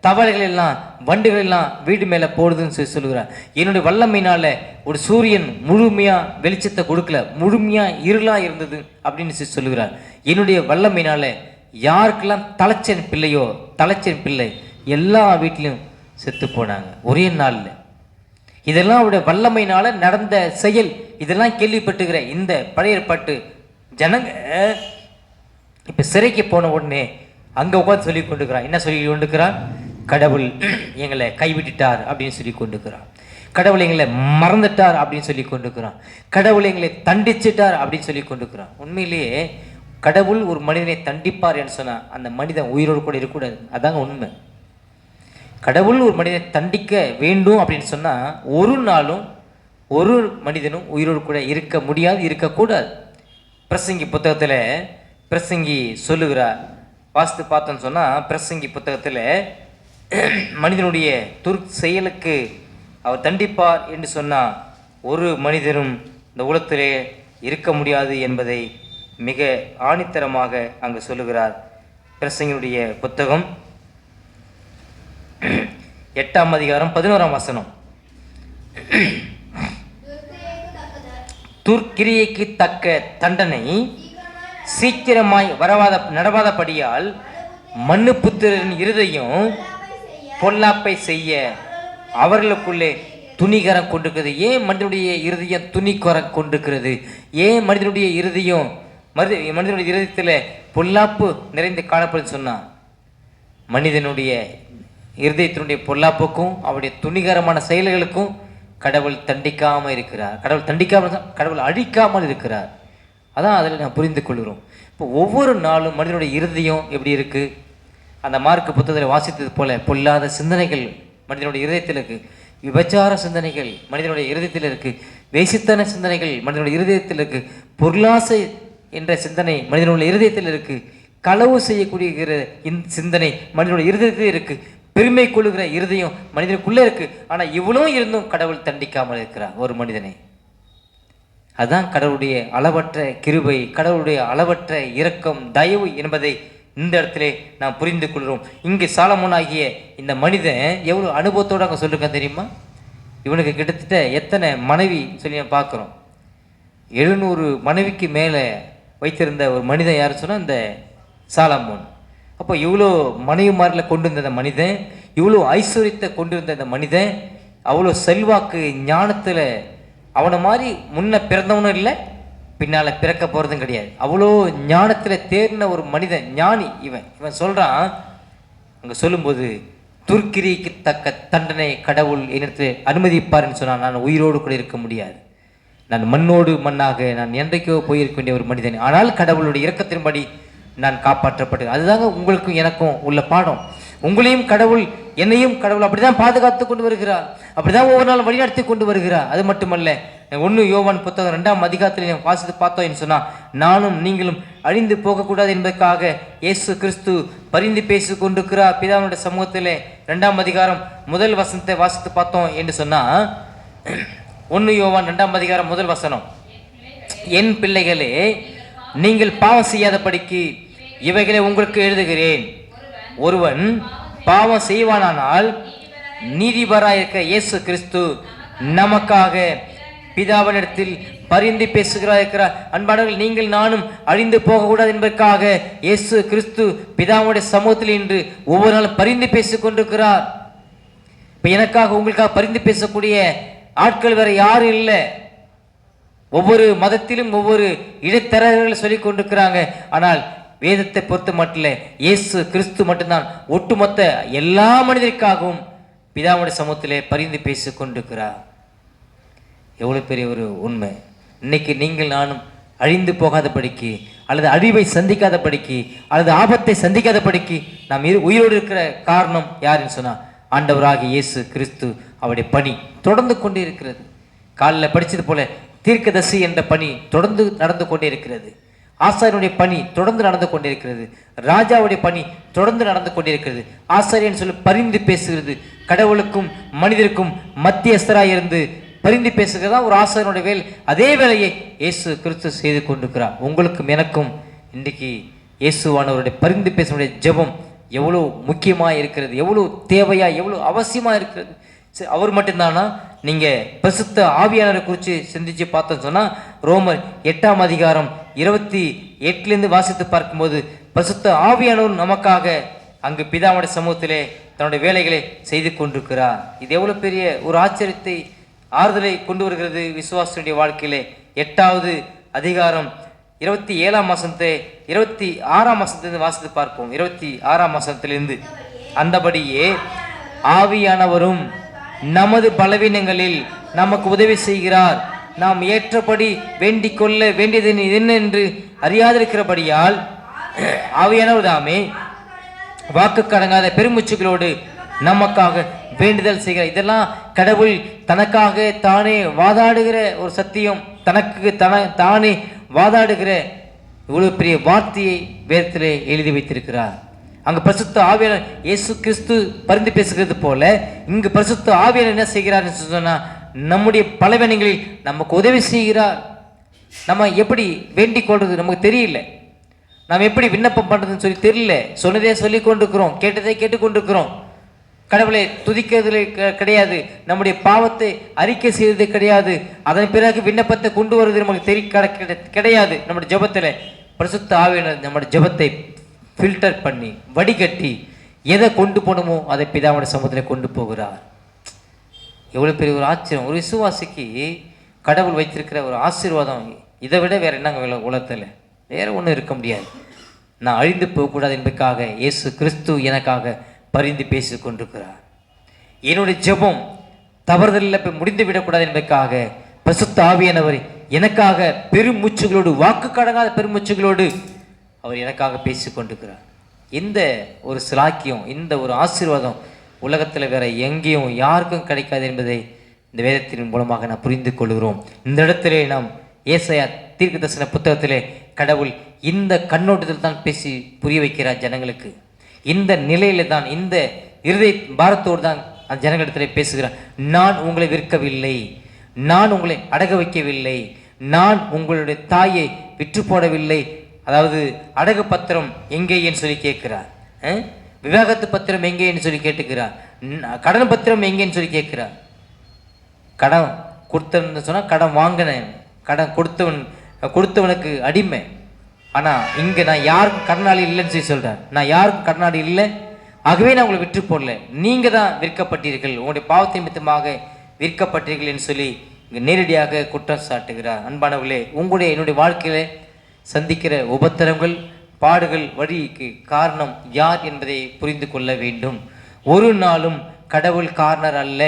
தவளைகள் எல்லாம் வண்டுகள் எல்லாம் வீடு மேலே போடுதுன்னு சொல்லி சொல்லுகிறார். என்னுடைய வல்லமையினால ஒரு சூரியன் முழுமையாக வெளிச்சத்தை கொடுக்கல, முழுமையாக இருளாக இருந்தது அப்படின்னு சொல்லி சொல்லுகிறார். என்னுடைய வல்லமையினால யாருக்கெல்லாம் தலைச்சன் பிள்ளை எல்லா வீட்லையும் செத்து போனாங்க ஒரே நாளில். இதெல்லாம் அவருடைய வல்லமையினால நடந்த செயல். இதெல்லாம் கேள்விப்பட்டுக்கிற இந்த பழைய ஏற்பாட்டு ஜனங்க இப்போ சிறைக்கு போன உடனே அங்கே உட்காந்து சொல்லி கொண்டுக்கிறான். என்ன சொல்லி கொண்டுக்கிறான்? கடவுள் எங்களை கைவிட்டுட்டார் அப்படின்னு சொல்லி கொண்டுக்கிறான். கடவுள் எங்களை மறந்துட்டார் அப்படின்னு சொல்லி கொண்டுக்கிறான். கடவுள் எங்களை தண்டிச்சிட்டார் அப்படின்னு சொல்லி கொண்டுக்கிறான். உண்மையிலேயே கடவுள் ஒரு மனிதனை தண்டிப்பார் என்று சொன்னால் அந்த மனிதன் உயிரோடு கூட இருக்கக்கூடாது. அதாங்க உண்மை. கடவுள் ஒரு மனிதனை தண்டிக்க வேண்டும் அப்படின்னு சொன்னால் ஒரு நாளும் ஒரு மனிதனும் உயிரோடு கூட இருக்க முடியாது, இருக்கக்கூடாது. பிரசங்கி புத்தகத்தில் பிரசங்கி சொல்லுகிறார். வாசித்து பார்த்தோன்னு சொன்னால் பிரசங்கி புத்தகத்தில் மனிதனுடைய செயலுக்கு அவர் தண்டிப்பார் என்று சொன்னால் ஒரு மனிதரும் இந்த உலகத்திலே இருக்க முடியாது என்பதை மிக ஆணித்தரமாக அங்கு சொல்லுகிறார். பிரசங்கினுடைய புத்தகம் 8ஆம் அதிகாரம் 11ஆம் வசனம். துர்க்கிரியைக்கு தக்க தண்டனை சீக்கிரமாய் நடவாதபடியால் மண்ணு புத்திரரின் இருதயம் பொல்லாப்பை செய்ய அவர்களுக்குள்ளே துணிகரம் கொண்டிருக்கிறது. ஏன் மனிதனுடைய இருதயம் துணிகரம் கொண்டிருக்கிறது? ஏன் மனிதனுடைய இருதயம் மனிதனுடைய இருதயத்தில் பொல்லாப்பு நிறைந்து காணப்படுது சொன்னான்? மனிதனுடைய இருதயத்தினுடைய பொல்லாப்புக்கும் அவருடைய துணிகரமான செயல்களுக்கும் கடவுள் தண்டிக்காமல் இருக்கிறார். கடவுள் அழிக்காமல் இருக்கிறார். அதான் அதில் நான் புரிந்து கொள்கிறோம். இப்போ ஒவ்வொரு நாளும் மனிதனுடைய இருதயம் எப்படி இருக்குது? அந்த மார்க்கு புத்தகத்தில் வாசித்தது போல பொல்லாத சிந்தனைகள் மனிதனுடைய இருதயத்தில் இருக்குது. விபச்சார சிந்தனைகள் மனிதனுடைய இருதயத்தில் இருக்குது. வேசித்தன சிந்தனைகள் மனிதனுடைய இருதயத்தில் இருக்குது. பொருளாசை என்ற சிந்தனை மனிதனுடைய இருதயத்தில் இருக்குது. களவு செய்யக்கூடிய சிந்தனை மனிதனுடைய இருதயத்தில் இருக்குது. பெருமை கொள்ளுகிற இருதயம் மனிதனுக்குள்ளே இருக்குது. ஆனால் இவ்வளோ இருந்தும் கடவுள் தண்டிக்காமல் இருக்கிறார் ஒரு மனிதனை. அதுதான் கடவுளுடைய அளவற்ற கிருபை, கடவுளுடைய அளவற்ற இரக்கம், தயவு என்பதை இந்த இடத்துல நாம் புரிந்து கொள்கிறோம். இங்கே சாலமோன் ஆகிய இந்த மனிதன் எவ்வளோ அனுபவத்தோடு அங்கே சொல்லியிருக்கான் தெரியுமா? இவனுக்கு கிட்டத்தட்ட எத்தனை மனைவி சொல்லி நான் பார்க்குறோம். 700 மனைவிக்கு மேலே வைத்திருந்த ஒரு மனிதன் யார் சொன்னால் இந்த சாலமோன். அப்போ இவ்வளோ மனைவிமாரில் கொண்டு வந்த இந்த மனிதன், இவ்வளோ ஐஸ்வர்யத்தை கொண்டு வந்த இந்த மனிதன், அவ்வளோ செல்வாக்கு ஞானத்தில் அவனை மாதிரி முன்ன பிறந்தவனும் இல்லை, பின்னால் பிறக்க போகிறதும் கிடையாது. அவ்வளோ ஞானத்தில் தேர்ன ஒரு மனிதன், ஞானி இவன் சொல்கிறான். அங்கே சொல்லும்போது துர்க்கிரிக்கு தக்க தண்டனை கடவுள் என்னிடத்தில் அனுமதிப்பார்னு சொன்னால் நான் உயிரோடு கூட இருக்க முடியாது. நான் மண்ணோடு மண்ணாக நான் என்றைக்கோ போயிருக்க வேண்டிய ஒரு மனிதன். ஆனால் கடவுளுடைய இரக்கத்தின்படி நான் காப்பாற்றப்பட்டேன். அதுதாங்க உங்களுக்கும் எனக்கும் உள்ள பாடம். உங்களையும் கடவுள், என்னையும் கடவுள் அப்படிதான் பாதுகாத்து கொண்டு வருகிறார். அப்படிதான் ஒவ்வொரு நாளும் வழிநடத்தி கொண்டு வருகிறார். அது மட்டுமல்ல, 1 யோவான் புத்தகம் 2ஆம் அதிகாரத்தில் வாசித்து பார்த்தோம் சொன்னால், நானும் நீங்களும் அழிந்து போகக்கூடாது என்பதற்காக இயேசு கிறிஸ்து பரிந்து பேசி கொண்டிருக்கிறார் பிதாவுடைய சமூகத்திலே. 2ஆம் அதிகாரம் 1 வசனத்தை வாசித்து பார்த்தோம் என்று சொன்னால், 1 யோவான் 2ஆம் அதிகாரம் 1 வசனம், என் பிள்ளைகளே, நீங்கள் பாவம் செய்யாதபடிக்கு இவைகளை உங்களுக்கு எழுதுகிறேன். ஒருவன் பாவம் செய்வானானால் நீதிபராயிருக்க இயேசு கிறிஸ்து நமக்காக பிதாவினிடத்தில் பரிந்து பேசுகிறார் இருக்கிறார். அன்பானவர்கள், நீங்கள் நானும் அழிந்து போகக்கூடாது என்பதற்காக இயேசு கிறிஸ்து பிதாவுடைய சமூகத்தில் இன்று ஒவ்வொரு நாளும் பரிந்து பேசிக் கொண்டிருக்கிறார். இப்போ எனக்காக உங்களுக்காக பரிந்து பேசக்கூடிய ஆட்கள் வேற யாரும் இல்லை. ஒவ்வொரு மதத்திலும் ஒவ்வொரு இடைத்தரகர்கள் சொல்லிக் கொண்டிருக்கிறாங்க. ஆனால் வேதத்தை பொறுத்த மட்டும் இயேசு கிறிஸ்து மட்டும்தான் ஒட்டுமொத்த எல்லா மனிதருக்காகவும் பிதாவுடைய சமூகத்திலே பரிந்து பேசி கொண்டிருக்கிறார். எவ்வளோ பெரிய ஒரு உண்மை! இன்னைக்கு நீங்கள் நானும் அழிந்து போகாதபடிக்கு, அல்லது அழிவை சந்திக்காதபடிக்கு, அல்லது ஆபத்தை சந்திக்காதபடிக்கு நாம் உயிரோடு இருக்கிற காரணம் யாருன்னு சொன்னால் ஆண்டவராகிய இயேசு கிறிஸ்து. அவருடைய பணி தொடர்ந்து கொண்டே இருக்கிறது. காலில் படித்தது போல தீர்க்கதரிசி என்ற பணி தொடர்ந்து நடந்து கொண்டே இருக்கிறது. ஆசாரியனுடைய பணி தொடர்ந்து நடந்து கொண்டிருக்கிறது. ராஜாவுடைய பணி தொடர்ந்து நடந்து கொண்டிருக்கிறது. ஆசாரியன் சொல்லி பரிந்து பேசுகிறது. கடவுளுக்கும் மனிதருக்கும் மத்தியஸ்தராக இருந்து பரிந்து பேசுகிறதா ஒரு ஆசாரியனுடைய வேலை. அதே வேலையை இயேசு கிறிஸ்து செய்து கொண்டிருக்கிறார். உங்களுக்கும் எனக்கும் இன்றைக்கு இயேசுவானவருடைய பரிந்து பேசுவனுடைய ஜெபம் எவ்வளோ முக்கியமாக இருக்கிறது, எவ்வளோ தேவையாக, எவ்வளோ அவசியமாக இருக்கிறது. அவர் மட்டும்தானா? நீங்கள் பரிசுத்த ஆவியானவரை குறித்து சிந்திச்சு பார்த்தோன்னு சொன்னால், ரோமர் 8ஆம் அதிகாரம் 28 வாசித்து பார்க்கும்போது பரிசுத்த ஆவியானவர் நமக்காக அங்கு பிதாவுடைய சமூகத்திலே தன்னுடைய வேலைகளை செய்து கொண்டிருக்கிறார். இது எவ்வளோ பெரிய ஒரு ஆச்சரியத்தை, ஆறுதலை கொண்டு வருகிறது விசுவாசனுடைய வாழ்க்கையிலே. 8வது அதிகாரம் 27ஆம் வசனத்தை 26ஆம் வசனத்திலிருந்து வாசித்து பார்ப்போம். 26ஆம் வசனத்திலிருந்து, அந்தபடியே ஆவியானவரும் நமது பலவீனங்களில் நமக்கு உதவி செய்கிறார். நாம் ஏற்றபடி வேண்டிக் கொள்ள வேண்டியது என்ன என்று அறியாதிருக்கிறபடியால் ஆவியானவர் தாமே வாக்கு கடங்காத பெருமூச்சுகளோடு நமக்காக வேண்டுதல் செய்கிறார். இதெல்லாம் கடவுள் தனக்காக தானே வாதாடுகிற ஒரு சத்தியம், தனக்கு தானே வாதாடுகிற இவ்வளவு பெரிய வார்த்தையை வேதத்திலே எழுதி வைத்திருக்கிறார். அங்கு பரிசுத்த ஆவியானவர் இயேசு கிறிஸ்து பரிந்து பேசுகிறது போல இங்கு பரிசுத்த ஆவியானவர் என்ன செய்கிறார் சொன்னா, நம்முடைய பலவீனங்களில் நமக்கு உதவி செய்கிறார். நம்ம எப்படி வேண்டிக் கொள்றது நமக்கு தெரியல, நாம் எப்படி விண்ணப்பம் பண்றதுன்னு சொல்லி தெரியல. சொன்னதே சொல்லி கொண்டிருக்கிறோம், கேட்டதை கேட்டுக்கொண்டிருக்கிறோம். கடவுளை துதிக்கிறது கிடையாது, நம்முடைய பாவத்தை அறிக்கை செய்வது கிடையாது, அதன் பிறகு விண்ணப்பத்தை கொண்டு வருவது நமக்கு கிடையாது. நம்முடைய ஜெபத்தில் பரிசுத்த ஆவியானவர் நம்முடைய ஜெபத்தை ஃபில்டர் பண்ணி வடிகட்டி எதை கொண்டு போகணுமோ அதை பிதாவுடைய சமூகத்தில் கொண்டு போகிறார். எவ்வளோ பெரிய ஒரு ஆச்சரியம்! ஒரு விசுவாசிக்கு கடவுள் வைத்திருக்கிற ஒரு ஆசீர்வாதம் இதை விட வேற என்னங்க உலகத்தில் வேற ஒன்றும் இருக்க முடியாது. நான் அழிந்து போகக்கூடாது என்பதற்காக இயேசு கிறிஸ்து எனக்காக பரிந்து பேசி கொண்டிருக்கிறார். என்னுடைய ஜெபம் தவறுதலில் போய் முடிந்து விடக்கூடாது என்பதற்காக பரிசுத்த ஆவியானவர் எனக்காக பெருமூச்சுகளோடு, வாக்கு கடங்காத பெருமூச்சுகளோடு அவர் எனக்காக பேசி கொண்டிருக்கிறார். இந்த ஒரு சிலாக்கியம், இந்த ஒரு ஆசீர்வாதம் உலகத்தில் வேற எங்கேயும் யாருக்கும் கிடைக்காது என்பதை இந்த வேதத்தின் மூலமாக நாம் புரிந்து கொள்கிறோம். இந்த இடத்திலே நாம் ஏசாயா தீர்க்கதரிசன புத்தகத்திலே கடவுள் இந்த கண்ணோட்டத்தில் தான் பேசி புரிய வைக்கிறார் ஜனங்களுக்கு. இந்த நிலையில தான், இந்த இருதய பாரத்தோடு தான் அந்த ஜனங்களிடத்திலே பேசுகிறார். நான் உங்களை விற்கவில்லை, நான் உங்களை அடக வைக்கவில்லை, நான் உங்களுடைய தாயை விற்று போடவில்லை. அதாவது அடகு பத்திரம் எங்கேன்னு சொல்லி கேட்கிறார், விவாகத்து பத்திரம் எங்கேன்னு சொல்லி கேட்டுக்கிறார், கடன் பத்திரம் எங்கேன்னு சொல்லி கேட்கிறார். கடன் கொடுத்தன்னு சொன்னால் கடன் வாங்கினேன், கடன் கொடுத்தவனுக்கு அடிமை. ஆனால் இங்கே நான் யாருக்கும் கடனாளி இல்லைன்னு சொல்லி சொல்கிறேன். நான் யாருக்கும் கடனாளி இல்லை, ஆகவே நான் உங்களை விற்று போடல, நீங்கள் தான் விற்கப்பட்டீர்கள், உங்களுடைய பாவத்தை நிமித்தமாக விற்கப்பட்டீர்கள் என்று சொல்லி இங்கே நேரடியாக குற்றம் சாட்டுகிறார். அன்பானவர்களே, உங்களுடைய என்னுடைய வாழ்க்கையில சந்திக்கிற உபத்திரங்கள், பாடுகள், வழிக்கு காரணம் யார் என்பதை புரிந்து கொள்ள வேண்டும். ஒரு நாளும் கடவுள் காரணர் அல்ல,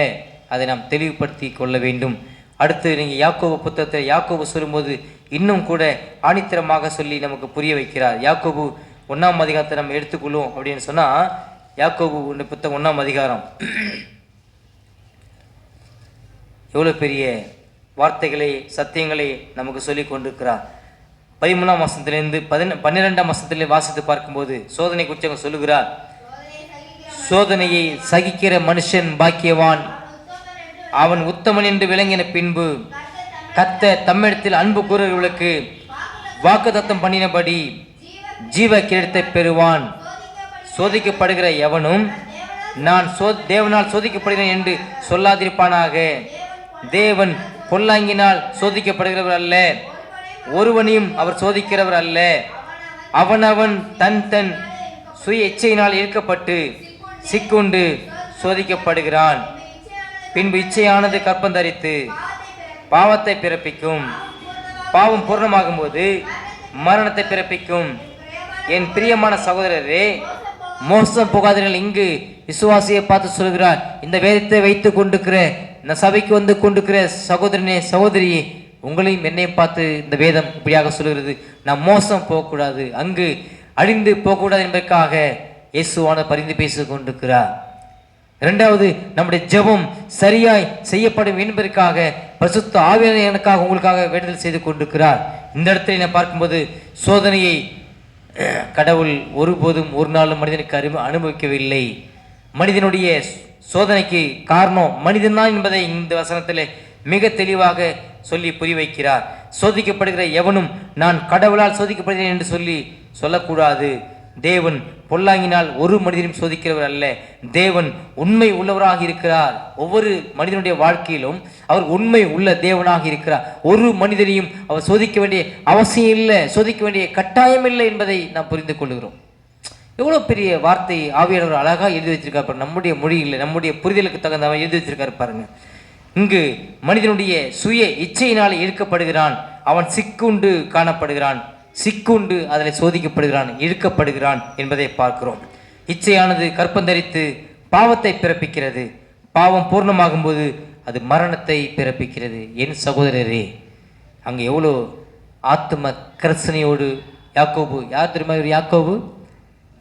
அதை நாம் தெளிவுபடுத்தி கொள்ள வேண்டும். அடுத்து நீங்கள் யாக்கோபு புத்தகத்தை யாக்கோபு சொல்லும்போது இன்னும் கூட ஆணித்தரமாக சொல்லி நமக்கு புரிய வைக்கிறார். யாக்கோபு 1ஆம் அதிகாரத்தை நம்ம எடுத்துக்கொள்ளும் அப்படின்னு சொன்னால், யாக்கோபு புத்தகம் 1ஆம் அதிகாரம் எவ்வளோ பெரிய வார்த்தைகளை, சத்தியங்களை நமக்கு சொல்லி கொண்டிருக்கிறார். 13ஆம் வசனத்திலிருந்து 12ஆம் வசனத்திலே வாசித்து பார்க்கும்போது சோதனை குறித்து அவங்க சொல்லுகிறார். சோதனையை சகிக்கிற மனுஷன் பாக்கியவான், அவன் உத்தமன் என்று விளங்கின பின்பு கர்த்தர் தம்மிடத்தில் அன்பு கூறுகிறவர்களுக்கு வாக்குத்தத்தம் பண்ணினபடி ஜீவ கிரீடத்தை பெறுவான். சோதிக்கப்படுகிற எவனும் நான் தேவனால் சோதிக்கப்படுகிறேன் என்று சொல்லாதிருப்பானாக. தேவன் பொல்லாங்கினால் சோதிக்கப்படுகிறவர் அல்ல, ஒருவனையும் அவர் சோதிக்கிறவர் அல்ல. அவனவன் தன் தன் சுய இச்சையினால் ஈர்க்கப்பட்டு சிக்குண்டு சோதிக்கப்படுகிறான். பின்பு இச்சையானது கற்பந்தரித்து பாவத்தை பிறப்பிக்கும், பாவம் பூர்ணமாகும் போது மரணத்தை பிறப்பிக்கும். என் பிரியமான சகோதரரே, மோசம் போகாதீர்கள். இங்கு விசுவாசியை பார்த்து சொல்கிறார். இந்த வேதத்தை வைத்து கொண்டிருக்கிற, இந்த சபைக்கு வந்து கொண்டிருக்கிற சகோதரனே, சகோதரியே, உங்களையும் என்னையும் பார்த்து இந்த வேதம் இப்படியாக சொல்கிறது. நாம் மோசம் போகக்கூடாது, அங்கு அழிந்து போகக்கூடாது என்பதற்காக இயேசுவான பரிந்து பேசி கொண்டிருக்கிறார். இரண்டாவது, நம்முடைய ஜெபம் சரியாய் செய்யப்படும் என்பதற்காக பரிசுத்த ஆவியானவர் எனக்காக உங்களுக்காக வேண்டுதல் செய்து கொண்டிருக்கிறார். இந்த இடத்துல நான் பார்க்கும்போது சோதனையை கடவுள் ஒருபோதும் ஒரு நாளும் மனிதனுக்கு அனுபவிக்கவில்லை. மனிதனுடைய சோதனைக்கு காரணம் மனிதன்தான் என்பதை இந்த வசனத்தில் மிக தெளிவாக சொல்லி புரிய வைக்கிறார். சோதிக்கப்படுகிற எவனும் நான் கடவுளால் சோதிக்கப்படுகிறேன் என்று சொல்லக்கூடாது. தேவன் பொல்லாங்கினால் ஒரு மனிதனையும் சோதிக்கிறவர் அல்ல. தேவன் உண்மை உள்ளவராக இருக்கிறார். ஒவ்வொரு மனிதனுடைய வாழ்க்கையிலும் அவர் உண்மை உள்ள தேவனாக இருக்கிறார். ஒரு மனிதனையும் அவர் சோதிக்க வேண்டிய அவசியம் இல்லை, சோதிக்க வேண்டிய கட்டாயம் இல்லை என்பதை நாம் புரிந்து கொள்கிறோம். எவ்வளோ பெரிய வார்த்தை ஆவியானவர் அழகாக எழுதி வச்சிருக்கார் பாருங்க. நம்முடைய மொழியில் நம்முடைய புரிதலுக்கு தகுந்த எழுதி வச்சிருக்காரு பாருங்க. இங்கு மனிதனுடைய சுய இச்சையினால் ஈர்க்கப்படுகிறான், அவன் சிக்குண்டு காணப்படுகிறான். சிக்குண்டு அதில் சோதிக்கப்படுகிறான், இழுக்கப்படுகிறான் என்பதை பார்க்கிறோம். இச்சையானது கற்பந்தரித்து பாவத்தை பிறப்பிக்கிறது. பாவம் பூர்ணமாகும்போது அது மரணத்தை பிறப்பிக்கிறது. என் சகோதரரே, அங்கே எவ்வளோ ஆத்ம கர்சனையோடு யாக்கோபு, யார் தெரியுமா இவர்? யாக்கோபு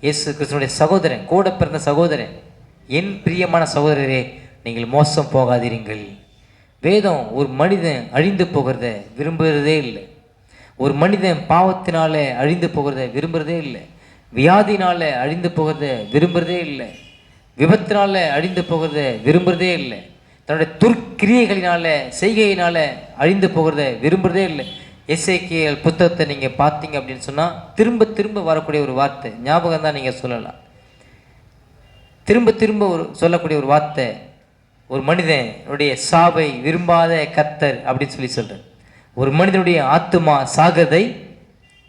இயேசு கிறிஸ்துவனுடைய சகோதரன், கூட பிறந்த சகோதரன். என் பிரியமான சகோதரரே, நீங்கள் மோசம் போகாதீர்கள். வேதம் ஒரு மனிதன் அழிந்து போகிறத விரும்புகிறதே இல்லை. ஒரு மனிதன் பாவத்தினால அழிந்து போகிறத விரும்புகிறதே இல்லை. வியாதினால அழிந்து போகிறத விரும்புகிறதே இல்லை. விபத்தினால அழிந்து போகிறத விரும்புகிறதே இல்லை. தன்னுடைய துர்க்கிரியைகளினால, செய்கையினால அழிந்து போகிறத விரும்புகிறதே இல்லை. எசேக்கியேல் புத்தகத்தை நீங்கள் பார்த்தீங்க அப்படின்னு சொன்னால் திரும்ப திரும்ப வரக்கூடிய ஒரு வார்த்தை, ஞாபகம் தான் நீங்கள் சொல்லலாம். திரும்ப திரும்ப சொல்லக்கூடிய ஒரு வார்த்தை, ஒரு மனிதனுடைய சாவை விரும்பாத கர்த்தர் அப்படின்னு சொல்லி சொல்கிறேன். ஒரு மனிதனுடைய ஆத்துமா சாகதை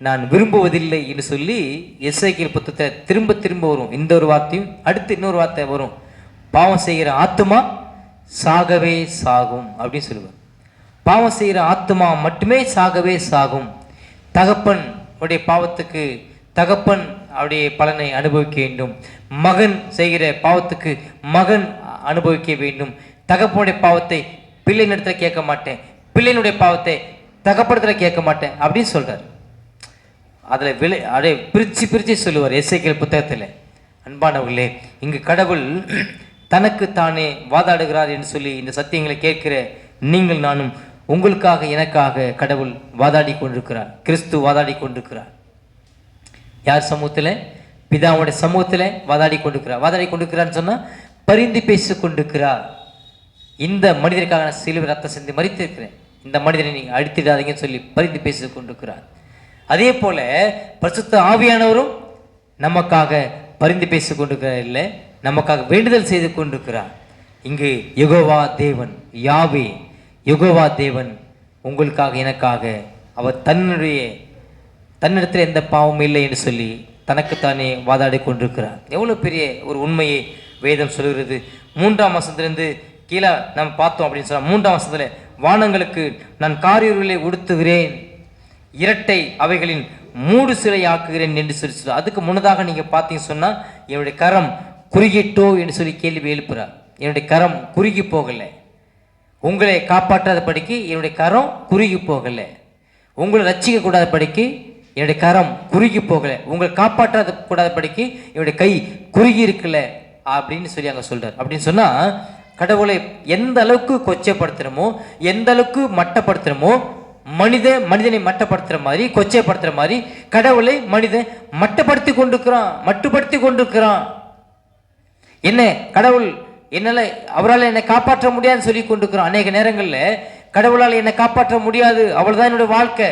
நான் விரும்புவதில்லை என்று சொல்லி எசேக்கியேல் புத்தகத்தில் திரும்ப திரும்ப வரும் இந்த ஒரு வார்த்தையும். அடுத்து இன்னொரு வார்த்தை வரும், பாவம் செய்கிற ஆத்துமா சாகவே சாகும் அப்படின்னு சொல்லுவார். பாவம் செய்கிற ஆத்துமா மட்டுமே சாகவே சாகும். தகப்பன் உடைய பாவத்துக்கு தகப்பன் அவருடைய பலனை அனுபவிக்க வேண்டும். மகன் செய்கிற பாவத்துக்கு மகன் அனுபவிக்க வேண்டும். தகப்பனுடைய பாவத்தை பிள்ளை இடத்துல கேட்க மாட்டேன், பிள்ளையினுடைய பாவத்தை தகப்படத்தில் கேட்க மாட்டேன் அப்படின்னு சொல்கிறார். அதில் பிரித்து சொல்லுவார் எசேக்கியேல் புத்தகத்தில். அன்பானவர்களே, இங்கு கடவுள் தனக்கு தானே வாதாடுகிறார் என்று சொல்லி இந்த சத்தியங்களை கேட்கிற நீங்கள் நானும், உங்களுக்காக எனக்காக கடவுள் வாதாடி கொண்டிருக்கிறார். கிறிஸ்து வாதாடி கொண்டிருக்கிறார். யார் சமூகத்தில்? பிதாவுடைய சமூகத்தில் வாதாடி கொண்டிருக்கிறார். வாதாடி கொண்டிருக்கிறான்னு சொன்னால் பரிந்து பேசி கொண்டிருக்கிறார். இந்த மனிதருக்காக நான் சிலுவை ரத்தம் சிந்தி மரித்திருக்கிறேன், இந்த மனிதனை நீங்கள் அடித்திடாதீங்கன்னு சொல்லி பரிந்து பேசி கொண்டிருக்கிறார். அதே போல பரிசுத்த ஆவியானவரும் நமக்காக பரிந்து பேசி கொண்டிருக்கிறார், இல்லை நமக்காக வேண்டுதல் செய்து கொண்டிருக்கிறார். இங்கு யெகோவா தேவன், யாவே யெகோவா தேவன் உங்களுக்காக எனக்காக அவர் தன்னிடத்தில் எந்த பாவமும் இல்லை என்று சொல்லி தனக்குத்தானே வாதாடி கொண்டிருக்கிறார். எவ்வளோ பெரிய ஒரு உண்மையை வேதம் சொல்கிறது. 3ஆம் வசனத்திலிருந்து கீழே நம்ம பார்த்தோம் அப்படின்னு சொன்னால், 3ஆம் வசனத்தில் வானங்களுக்கு நான் காரிருளை உடுத்துகிறேன், இரட்டை அவைகளின் மூடு சிலை ஆக்குகிறேன் என்று சொல்லி அதுக்கு முன்னதாக நீங்கள் பார்த்தீங்க சொன்னால், என்னுடைய கரம் குறுகிட்டோ என்று சொல்லி கேள்வி எழுப்புறார். என்னுடைய கரம் குறுகி போகலை, உங்களை காப்பாற்றாத படிக்கு என்னுடைய கரம் குறுகி போகலை, உங்களை ரட்சிக்க கூடாத படிக்கு என்னுடைய கரம் குறுகி போகலை, உங்களை காப்பாற்றாத கூடாத படிக்கு என்னுடைய கை குறுகி இருக்கல அப்படின்னு சொல்லி அங்கே சொல்கிறார். அப்படின்னு சொன்னால் கடவுளை எந்த அளவுக்கு கொச்சைப்படுத்துகிறோமோ, எந்த அளவுக்கு மட்டப்படுத்துகிறோமோ, மனிதனை மட்டப்படுத்துகிற மாதிரி, கொச்சைப்படுத்துகிற மாதிரி கடவுளை மனிதன் மட்டப்படுத்தி கொண்டிருக்கிறான். என்ன கடவுள் என்னால், அவரால் என்னை காப்பாற்ற முடியாதுன்னு சொல்லி கொண்டிருக்கிறான். அநேக நேரங்களில் கடவுளால் என்னை காப்பாற்ற முடியாது, அவள்தான் என்னுடைய வாழ்க்கை,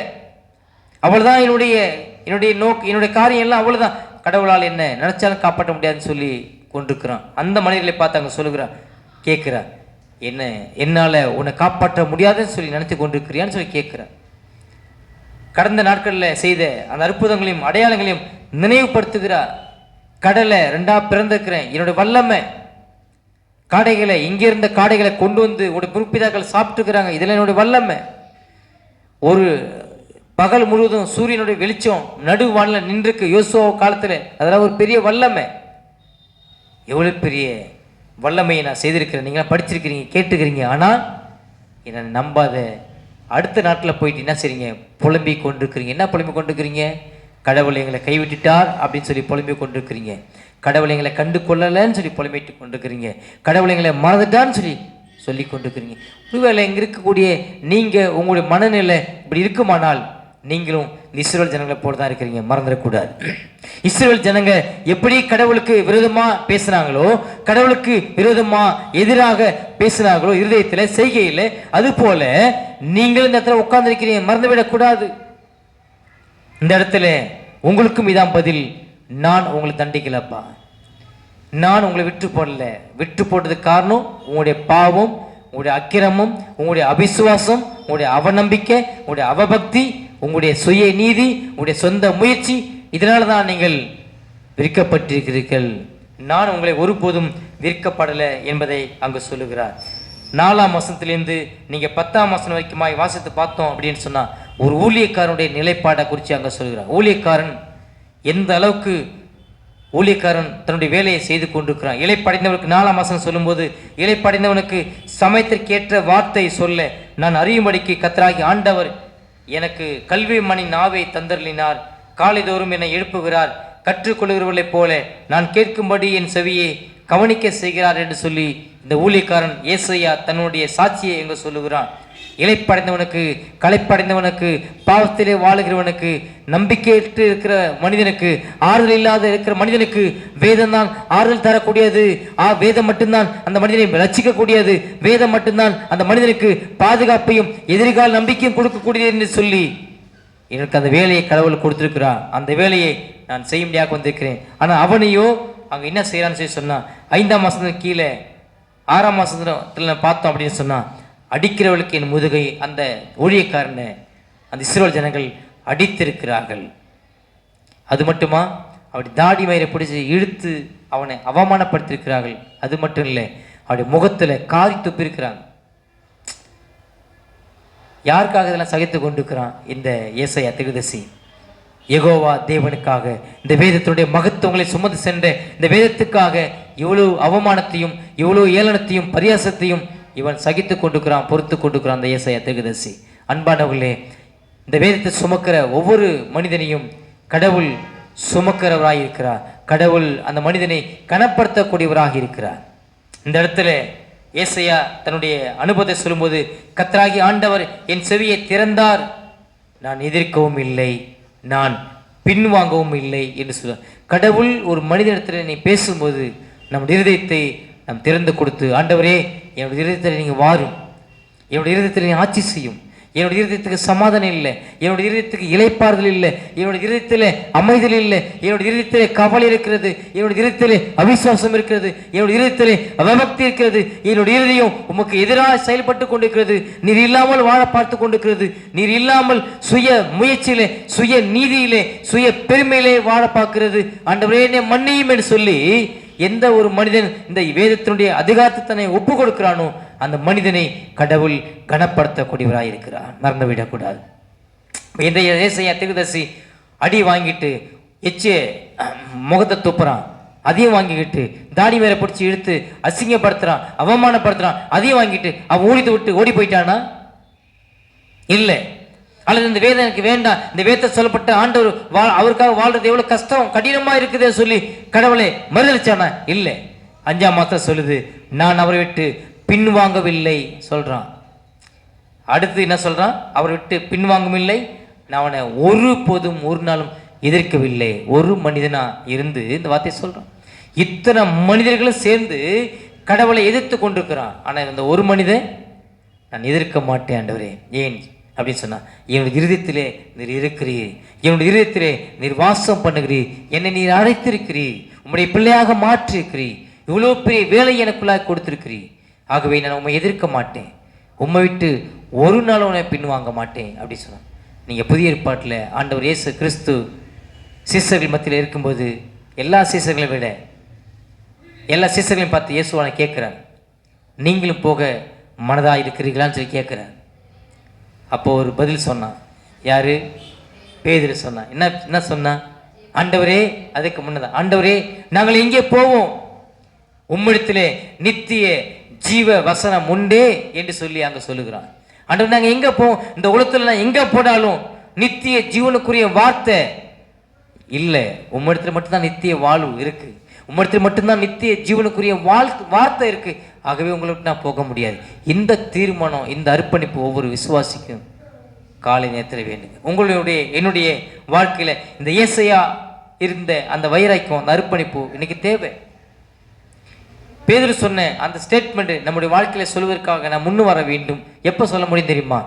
அவள்தான் என்னுடைய நோக்கு, என்னுடைய காரியம் எல்லாம் அவ்வளோதான், கடவுளால் என்ன நினைச்சாலும் காப்பாற்ற முடியாதுன்னு சொல்லி கொண்டிருக்கிறான். அந்த மனிதர்களை பார்த்து அங்கே சொல்லுகிறான், கேட்குறான், என்னால் உன்னை காப்பாற்ற முடியாதுன்னு சொல்லி நினைத்து கொண்டிருக்கிறியான்னு சொல்லி கேட்குறான். கடந்த நாட்களில் செய்த அந்த அற்புதங்களையும் அடையாளங்களையும் நினைவுபடுத்துகிறார். கடலை 2ஆக பிறந்திருக்கிறேன், என்னுடைய வல்லமை, காடைகளை இங்கிருந்த காடைகளை கொண்டு வந்து உடைய முற்பிதாக்கள் சாப்பிட்டுக்கிறாங்க, இதில் என்னுடைய வல்லமை. ஒரு பகல் முழுவதும் சூரியனுடைய வெளிச்சம் நடுவானில் நின்றுக்கு யோசுவா காலத்தில், அதெல்லாம் ஒரு பெரிய வல்லமை. எவ்வளோ பெரிய வல்லமையை நான் செய்திருக்கிறேன், நீங்களாம் படிச்சிருக்கிறீங்க, கேட்டுக்கிறீங்க. ஆனால் என்னை நம்பாத அடுத்த நாட்டில் போயிட்டு என்ன செய்றீங்க? புலம்பி கொண்டிருக்கிறீங்க. என்ன புலம்பி கொண்டிருக்கிறீங்க? கடவுள் எங்களை கைவிட்டுட்டார் அப்படின்னு சொல்லி புலம்பி கொண்டிருக்கிறீங்க. கடவுள் எங்களை கண்டு கொள்ளலைன்னு சொல்லி புலம்பிட்டு கொண்டிருக்கிறீங்க. கடவுள் எங்களை மறந்துட்டான்னு சொல்லி கொண்டிருக்கிறீங்க. ஒருவேளை இங்கே இருக்கக்கூடிய நீங்கள் உங்களுடைய மனநிலை இப்படி இருக்குமானால் நீங்களும் இஸ்ரவேல் ஜனங்களை போல தான் இருக்கிறீங்க, மறந்துடக்கூடாது. இஸ்ரவேல் ஜனங்க எப்படி கடவுளுக்கு விரோதமாக பேசுனாங்களோ, கடவுளுக்கு விரோதமாக எதிராக பேசுனாங்களோ இருதயத்தில், செய்கையில், அது போல நீங்களும் இந்த இடத்துல உட்கார்ந்துருக்கிறீங்க, மறந்துவிடக்கூடாது. இந்த இடத்துல உங்களுக்கும் இதான் பதில், நான் உங்களை தண்டிக்கலப்பா, நான் உங்களை விட்டு போடல. விட்டு போட்டதுக்கு காரணம் உங்களுடைய பாவம், உங்களுடைய அக்கிரமம், உங்களுடைய அவிசுவாசம், உங்களுடைய அவநம்பிக்கை, உங்களுடைய அவபக்தி, உங்களுடைய சுய நீதி, உங்களுடைய சொந்த முயற்சி, இதனால தான் நீங்கள் விற்கப்பட்டிருக்கிறீர்கள். நான் உங்களை ஒருபோதும் விற்கப்படலை என்பதை அங்கு சொல்லுகிறார். 4ஆம் வசனத்திலிருந்து நீங்கள் 10ஆம் வசனம் வரைக்குமாய் வாசித்து பார்த்தோம் அப்படின்னு சொன்னால், ஒரு ஊழியக்காரனுடைய நிலைப்பாடை குறித்து அங்கே சொல்கிறார். ஊழியக்காரன் எந்த அளவுக்கு ஊழியக்காரன் தன்னுடைய வேலையை செய்து கொண்டிருக்கிறான். இலைப்படைந்தவனுக்கு 4ஆம் வசனம் சொல்லும்போது, இலைப்படைந்தவனுக்கு சமயத்திற்கேற்ற வார்த்தை சொல்ல நான் அறியும்படிக்கு கர்த்தராகிய ஆண்டவர் எனக்கு கல்வி மணி நாவை தந்தருளினார். காலைதோறும் என்னை எழுப்புகிறார். கற்றுக்கொள்கிறவர்களைப் போல நான் கேட்கும்படி என் செவியை கவனிக்க செய்கிறார் என்று சொல்லி இந்த ஊழியக்காரன் ஏசையா தன்னுடைய சாட்சியை எங்க சொல்லுகிறான். இலைப்படைந்தவனுக்கு, களைப்படைந்தவனுக்கு, பாவத்திலே வாழுகிறவனுக்கு, நம்பிக்கையற்று இருக்கிற மனிதனுக்கு, ஆறுதல் இல்லாத இருக்கிற மனிதனுக்கு வேதம் தான் ஆறுதல் தரக்கூடியது. வேதம் மட்டும்தான் அந்த மனிதனை ரட்சிக்கக்கூடியது. வேதம் மட்டும்தான் அந்த மனிதனுக்கு பாதுகாப்பையும் எதிர்கால நம்பிக்கையும் கொடுக்கக்கூடியது என்று சொல்லி எனக்கு அந்த வேலையை கடவுள் கொடுத்திருக்கிறான். அந்த வேலையை நான் செய்யும்படியாக வந்திருக்கிறேன். ஆனால் அவனையோ அங்கே என்ன செய்யறான்னு சொல்லி சொன்னான். 5ஆம் மாசத்துக்கு கீழே 6ஆம் மாசத்துல பார்த்தோம் அப்படின்னு சொன்னா, அடிக்கிறவளுக்கு என் முதுகை அந்த ஊழியக்காரனை அந்த இஸ்ரவேல் ஜனங்கள் அடித்திருக்கிறார்கள். அது மட்டுமா, அப்படி தாடி மயிரை பிடிச்சி இழுத்து அவனை அவமானப்படுத்திருக்கிறார்கள். அது மட்டும் இல்லை, அவருடைய முகத்துல காரி துப்பிருக்கிறாங்க. யாருக்காக இதெல்லாம் சகித்து கொண்டிருக்கிறான்? இந்த ஏசாயா தீர்க்கதரிசி யெகோவா தேவனுக்காக, இந்த வேதத்தினுடைய மகத்துவங்களை சுமந்து சென்ற இந்த வேதத்துக்காக இவ்வளவு அவமானத்தையும் இவ்வளவு ஏளனத்தையும் பரியாசத்தையும் இவன் சகித்து கொண்டிருக்கிறான், பொறுத்து கொண்டிருக்கிறான் அந்த ஏசாயா தீர்க்கதரிசி. அன்பானவர்களே, இந்த வேதத்தை சுமக்கிற ஒவ்வொரு மனிதனையும் கடவுள் சுமக்கிறவராக இருக்கிறார். கடவுள் அந்த மனிதனை கனப்படுத்தக்கூடியவராக இருக்கிறார். இந்த இடத்துல ஏசாயா தன்னுடைய அனுபவத்தை சொல்லும்போது, கர்த்தராகிய ஆண்டவர் என் செவியை திறந்தார், நான் எதிர்க்கவும் இல்லை, நான் பின்வாங்கவும் இல்லை என்று சொல்றார். கடவுள் ஒரு மனிதனிடத்தில் நீ பேசும்போது நம்முடைய இருதயத்தை நாம் திறந்து கொடுத்து, ஆண்டவரே என்னுடைய இருதயத்தில் நீங்கள் வாரும், என்னுடைய இருதயத்தில் நீ ஆட்சி செய்யும், என்னுடைய இருதயத்துக்கு சமாதானம் இல்லை, என்னுடைய இருதயத்துக்கு இளைப்பாறுதல் இல்லை, என்னுடைய இருதயத்தில் அமைதல் இல்லை, என்னுடைய இருதயத்தில் கவலை இருக்கிறது, என்னுடைய இருதயத்தில் அவிசுவாசம் இருக்கிறது, என்னுடைய இருதயத்தில் அவபக்தி இருக்கிறது, என்னுடைய இருதயம் உமக்கு எதிராக செயல்பட்டு கொண்டிருக்கிறது, நீர் இல்லாமல் வாழ பார்த்து கொண்டிருக்கிறது, நீர் இல்லாமல் சுய முயற்சியிலே, சுய நீதியிலே, சுய பெருமையிலே வாழ பார்க்கிறது, ஆண்டவரே என்னை மன்னியும் என்று சொல்லி எந்த ஒரு மனிதன் இந்த வேதத்தினுடைய அதிகாரத்தை தன்னை ஒப்பு கொடுக்கிறானோ அந்த மனிதனை கடவுள் கனப்படுத்தக்கூடியவராக இருக்கிறார். மறந்துவிடக்கூடாது. இந்த ஏசாயா தீர்க்கதரிசி அடி வாங்கிட்டு எச்சு முகத்தை துப்புறான், அதையும் வாங்கிக்கிட்டு தாடி மேல பிடிச்சி இழுத்து அசிங்கப்படுத்துறான், அவமானப்படுத்துறான், அதையும் வாங்கிட்டு அவன் ஊழித்து விட்டு ஓடி போயிட்டானா? இல்லை. அல்லது இந்த வேதம் எனக்கு வேண்டாம், இந்த வேதத்தை சொல்லப்பட்ட ஆண்டவர் அவருக்காக வாழ்றது எவ்வளவு கஷ்டம் கடினமா இருக்குதே சொல்லி கடவுளை மறுதளிச்சானா? இல்லை. 5ஆம் மாதம் சொல்லுது, நான் அவரை விட்டு பின்வாங்கவில்லை சொல்றான். அடுத்து என்ன சொல்றான்? அவரை விட்டு பின்வாங்கவும் இல்லை, நான் அவனை ஒரு போதும் ஒரு நாளும் எதிர்க்கவில்லை. ஒரு மனிதனா இருந்து இந்த வார்த்தையை சொல்றான். இத்தனை மனிதர்களும் சேர்ந்து கடவுளை எதிர்த்து கொண்டிருக்கிறான். ஆனா இந்த ஒரு மனிதன் நான் எதிர்க்க மாட்டேன் ஆண்டவரே, ஏன் அப்படின்னு சொன்னா, என்னுடைய இருதயத்திலே நீர் இருக்கிறீர், என்னுடைய இருதயத்திலே நீர் வாசம் பண்ணுகிறீர், என்னை நீர் அழைத்திருக்கிறீர், உம்முடைய பிள்ளையாக மாற்றிருக்கிறீர், இவ்வளோ பெரிய வேலை எனக்குள்ளாக கொடுத்திருக்கிறீர், ஆகவே நான் உண்மை எதிர்க்க மாட்டேன், உண்மை விட்டு ஒரு நாள் உன்னை பின்வாங்க மாட்டேன் அப்படின்னு சொன்னான். நீங்கள் புதிய ஏற்பாட்டில் ஆண்டவர் இயேசு கிறிஸ்து சீசர்கள் மத்தியில் இருக்கும்போது எல்லா சீசர்களையும் விட எல்லா சீசர்களையும் பார்த்து இயேசுவானை கேட்குறார், நீங்களும் போக மனதாக இருக்கிறீங்களான்னு சொல்லி கேட்குறார். அப்போ ஒரு பதில் சொன்னான். யாரு? பேதுரு சொன்னான். என்ன சொன்னான்? ஆண்டவரே, அதுக்கு முன்னதான், ஆண்டவரே நாங்கள் எங்கே போவோம், உம்மிடத்திலே நித்திய ஜீவ வசனம் உண்டே என்று சொல்லி அங்க சொல்லுகிறான். ஆண்டவர் நாங்கள் எங்க போவோம், இந்த உலகத்துல நான் எங்க போனாலும் நித்திய ஜீவனுக்குரிய வார்த்தை இல்லை, உம்மிடத்துல மட்டும்தான் நித்திய வாழ்வு இருக்கு, உம்மிடத்தில் மட்டும்தான் நித்திய ஜீவனுக்குரிய வார்த்தை இருக்கு, ஆகவே உங்களுக்கு நான் போக முடியாது. இந்த தீர்மானம், இந்த அர்ப்பணிப்பு ஒவ்வொரு விசுவாசிக்கும் காலை நேரத்தில் வேண்டுங்க. உங்களுடைய என்னுடைய வாழ்க்கையில இந்த ஏசாயா இருந்த அந்த வைராக்கியம், அந்த அர்ப்பணிப்பு இன்னைக்கு தேவை. பேதுரு சொன்ன அந்த ஸ்டேட்மெண்ட் நம்முடைய வாழ்க்கையில சொல்வதற்காக நான் முன்னு வர வேண்டும். எப்போ சொல்ல முடியும் தெரியுமா?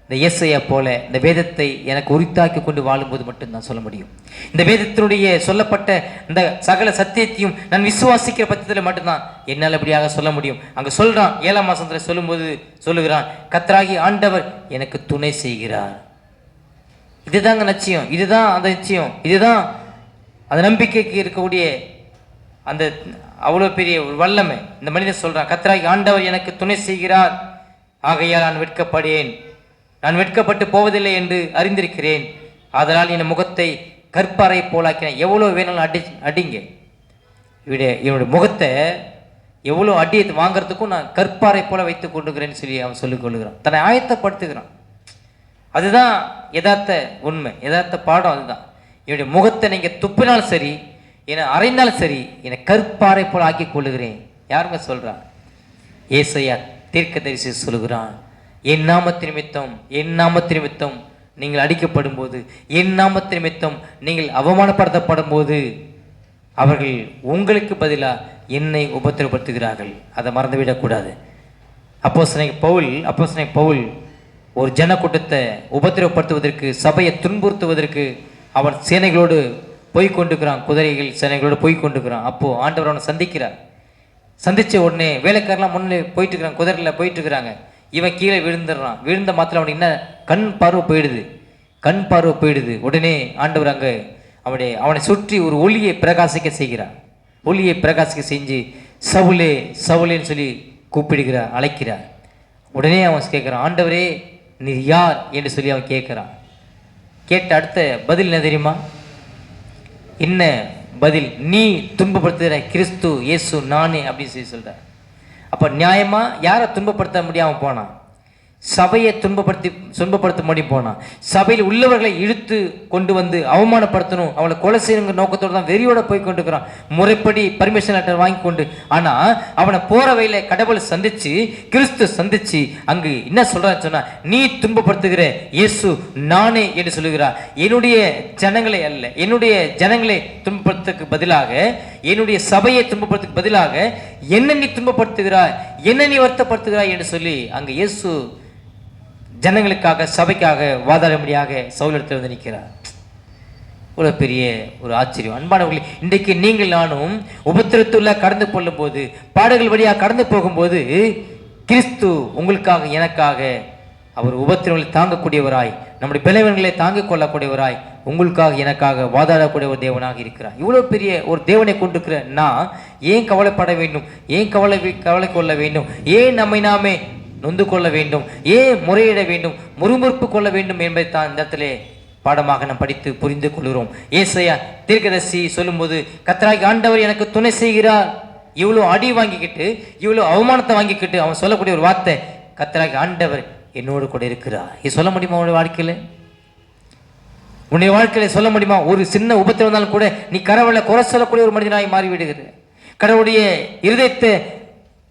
இந்த ஏசாயா போல இந்த வேதத்தை எனக்கு உரித்தாக்கி கொண்டு வாழும்போது மட்டும்தான் சொல்ல முடியும். இந்த வேதத்தினுடைய சொல்லப்பட்ட இந்த சகல சத்தியத்தையும் நான் விசுவாசிக்கிற பட்சத்தில் மட்டும்தான் என்னால் எப்படியாக சொல்ல முடியும். அங்கே சொல்றான், 7ஆம் மாசத்துல சொல்லும்போது சொல்லுகிறான், கர்த்தராகிய ஆண்டவர் எனக்கு துணை செய்கிறார். இதுதாங்க நிச்சயம், இதுதான் அந்த நிச்சயம், இதுதான் அந்த நம்பிக்கைக்கு இருக்கக்கூடிய அந்த அவ்வளோ பெரிய ஒரு வல்லமை. இந்த மனிதன் சொல்றான், கர்த்தராகிய ஆண்டவர் எனக்கு துணை செய்கிறார், ஆகையால் நான் வெட்கப்படேன், நான் வெட்கப்பட்டு போவதில்லை என்று அறிந்திருக்கிறேன். அதனால் என் முகத்தை கற்பாறை போலாக்கினேன். எவ்வளோ வேணாலும் அடிங்க, என்னுடைய முகத்தை எவ்வளோ அடியை வாங்கிறதுக்கும் நான் கற்பாறை போல வைத்து கொண்டுக்கிறேன்னு சொல்லி அவன் சொல்லிக் கொள்ளுகிறான். தன்னை ஆயத்தப்படுத்துகிறான். அதுதான் யதார்த்த உண்மை, யதார்த்த பாடம். அதுதான், என்னுடைய முகத்தை நீங்கள் துப்பினாலும் சரி, என்னை அறைந்தாலும் சரி, என்னை கற்பாறை போல ஆக்கி கொள்ளுகிறேன். யாருங்க சொல்றா? ஏசாயா தீர்க்கதரிசி சொல்லுகிறான், என் நாமத்து நிமித்தம் நீங்கள் அடிக்கப்படும் போது, என் நாமத்து நிமித்தம் நீங்கள் அவமானப்படுத்தப்படும் போது, அவர்கள் உங்களுக்கு பதிலாக என்னை உபத்திரப்படுத்துகிறார்கள். அதை மறந்துவிடக்கூடாது. அப்போஸ்தலனாகிய பவுல் ஒரு ஜனக்கூட்டத்தை உபத்திரப்படுத்துவதற்கு, சபையை துன்புறுத்துவதற்கு அவன் சேனைகளோடு போய்கொண்டிருக்கிறான், குதிரைகள் சேனைகளோடு போய்கொண்டிருக்கிறான். அப்போ ஆண்டவர் அவனை சந்திச்ச உடனே வேலைக்காரெல்லாம் முன்னே போயிட்டு இருக்கிறான், குதிரையில் போயிட்டு இருக்கிறாங்க. இவன் கீழே விழுந்துடுறான். விழுந்த மாத்திரம் அவனுக்கு என்ன கண் பார்வை போயிடுது. உடனே ஆண்டவர் அங்கே அவனை சுற்றி ஒரு ஒளியை பிரகாசிக்க செய்கிறார். ஒளியை பிரகாசிக்க செஞ்சு சவுலே சவுலேன்னு சொல்லி கூப்பிடுகிறார், அழைக்கிறார். உடனே அவன் கேட்குறான், ஆண்டவரே நீ யார் என்று சொல்லி அவன் கேட்குறான். கேட்ட அடுத்த பதில் என்ன தெரியுமா? என்ன பதில்? நீ துன்பப்படுத்துகிற கிறிஸ்து இயேசு நானே அப்படின்னு சொல்லி சொல்கிறார். அப்போ நியாயமாக யாரை துன்பப்படுத்த முடியாமல் போனான்? சபையை துன்பப்படுத்த முடிய போனான். சபையில் உள்ளவர்களை இழுத்து கொண்டு வந்து அவமானப்படுத்தணும், அவளை கொலை செய்யணுங்கிற நோக்கத்தோடு தான் வெறியோட போய் கொண்டுக்கிறான், முறைப்படி பர்மிஷன் லெட்டர் வாங்கி கொண்டு. ஆனால் அவனை போகிற வழியில கடவுளை சந்திச்சு, கிறிஸ்து சந்திச்சு அங்கு என்ன சொல்றான்னு சொன்னா, நீ துன்பப்படுத்துகிற இயேசு நானே என்று சொல்லுகிறார். என்னுடைய ஜனங்களை அல்ல, என்னுடைய ஜனங்களை துன்பப்படுத்துறதுக்கு பதிலாக, என்னுடைய சபையை துன்பப்படுத்துறதுக்கு பதிலாக என்ன நீ துன்பப்படுத்துகிறாய், என்ன நீ வருத்தப்படுத்துகிறாய் என்று சொல்லி அங்கு இயேசு ஜனங்களுக்காக, சபைக்காக வாதாடும்படியாக சவுலிடத்தில் வந்து நிற்கிறார். ஒரு பெரிய ஒரு ஆச்சரியம். அன்பானவர்களே, இன்றைக்கு நீங்கள் நானும் உபத்திரத்துள்ள கடந்து கொள்ளும் போது, பாடுகள் வழியாக கடந்து போகும்போது, கிறிஸ்து உங்களுக்காக எனக்காக அவர் உபத்திரங்களை தாங்கக்கூடியவராய், நம்முடைய பலவீனங்களை தாங்கிக் கொள்ளக்கூடியவராய், உங்களுக்காக எனக்காக வாதாடக்கூடிய ஒரு தேவனாக இருக்கிறார். இவ்வளோ பெரிய ஒரு தேவனை கொண்டிருக்கிற நான் ஏன் கவலைப்பட வேண்டும்? ஏன் கவலை கொள்ள வேண்டும்? ஏன் நம்மை நாமே நொந்து கொள்ள வேண்டும்? ஏன் முறையிட வேண்டும், முறுமுறுப்பு கொள்ள வேண்டும் என்பதை தான் இந்த இடத்துல பாடமாக நாம் படித்து புரிந்து கொள்கிறோம். ஏசாயா தீர்க்கதரிசி சொல்லும்போது, கர்த்தராகிய ஆண்டவர் எனக்கு துணை செய்கிறார். இவ்வளோ அடி வாங்கிக்கிட்டு, இவ்வளோ அவமானத்தை வாங்கிக்கிட்டு அவன் சொல்லக்கூடிய ஒரு வார்த்தை, கர்த்தராகிய ஆண்டவர் என்னோடு கூட இருக்கிறார். இது சொல்ல முடியுமா உன்னுடைய வாழ்க்கையில்? உன்னுடைய வாழ்க்கையில சொல்ல முடியுமா? ஒரு சின்ன உபத்திரம் வந்தாலும் கூட நீ கடவுளை குறை சொல்லக்கூடிய ஒரு மனிதனாய் மாறிவிடுகிற, கடவுளுடைய இருதயத்தை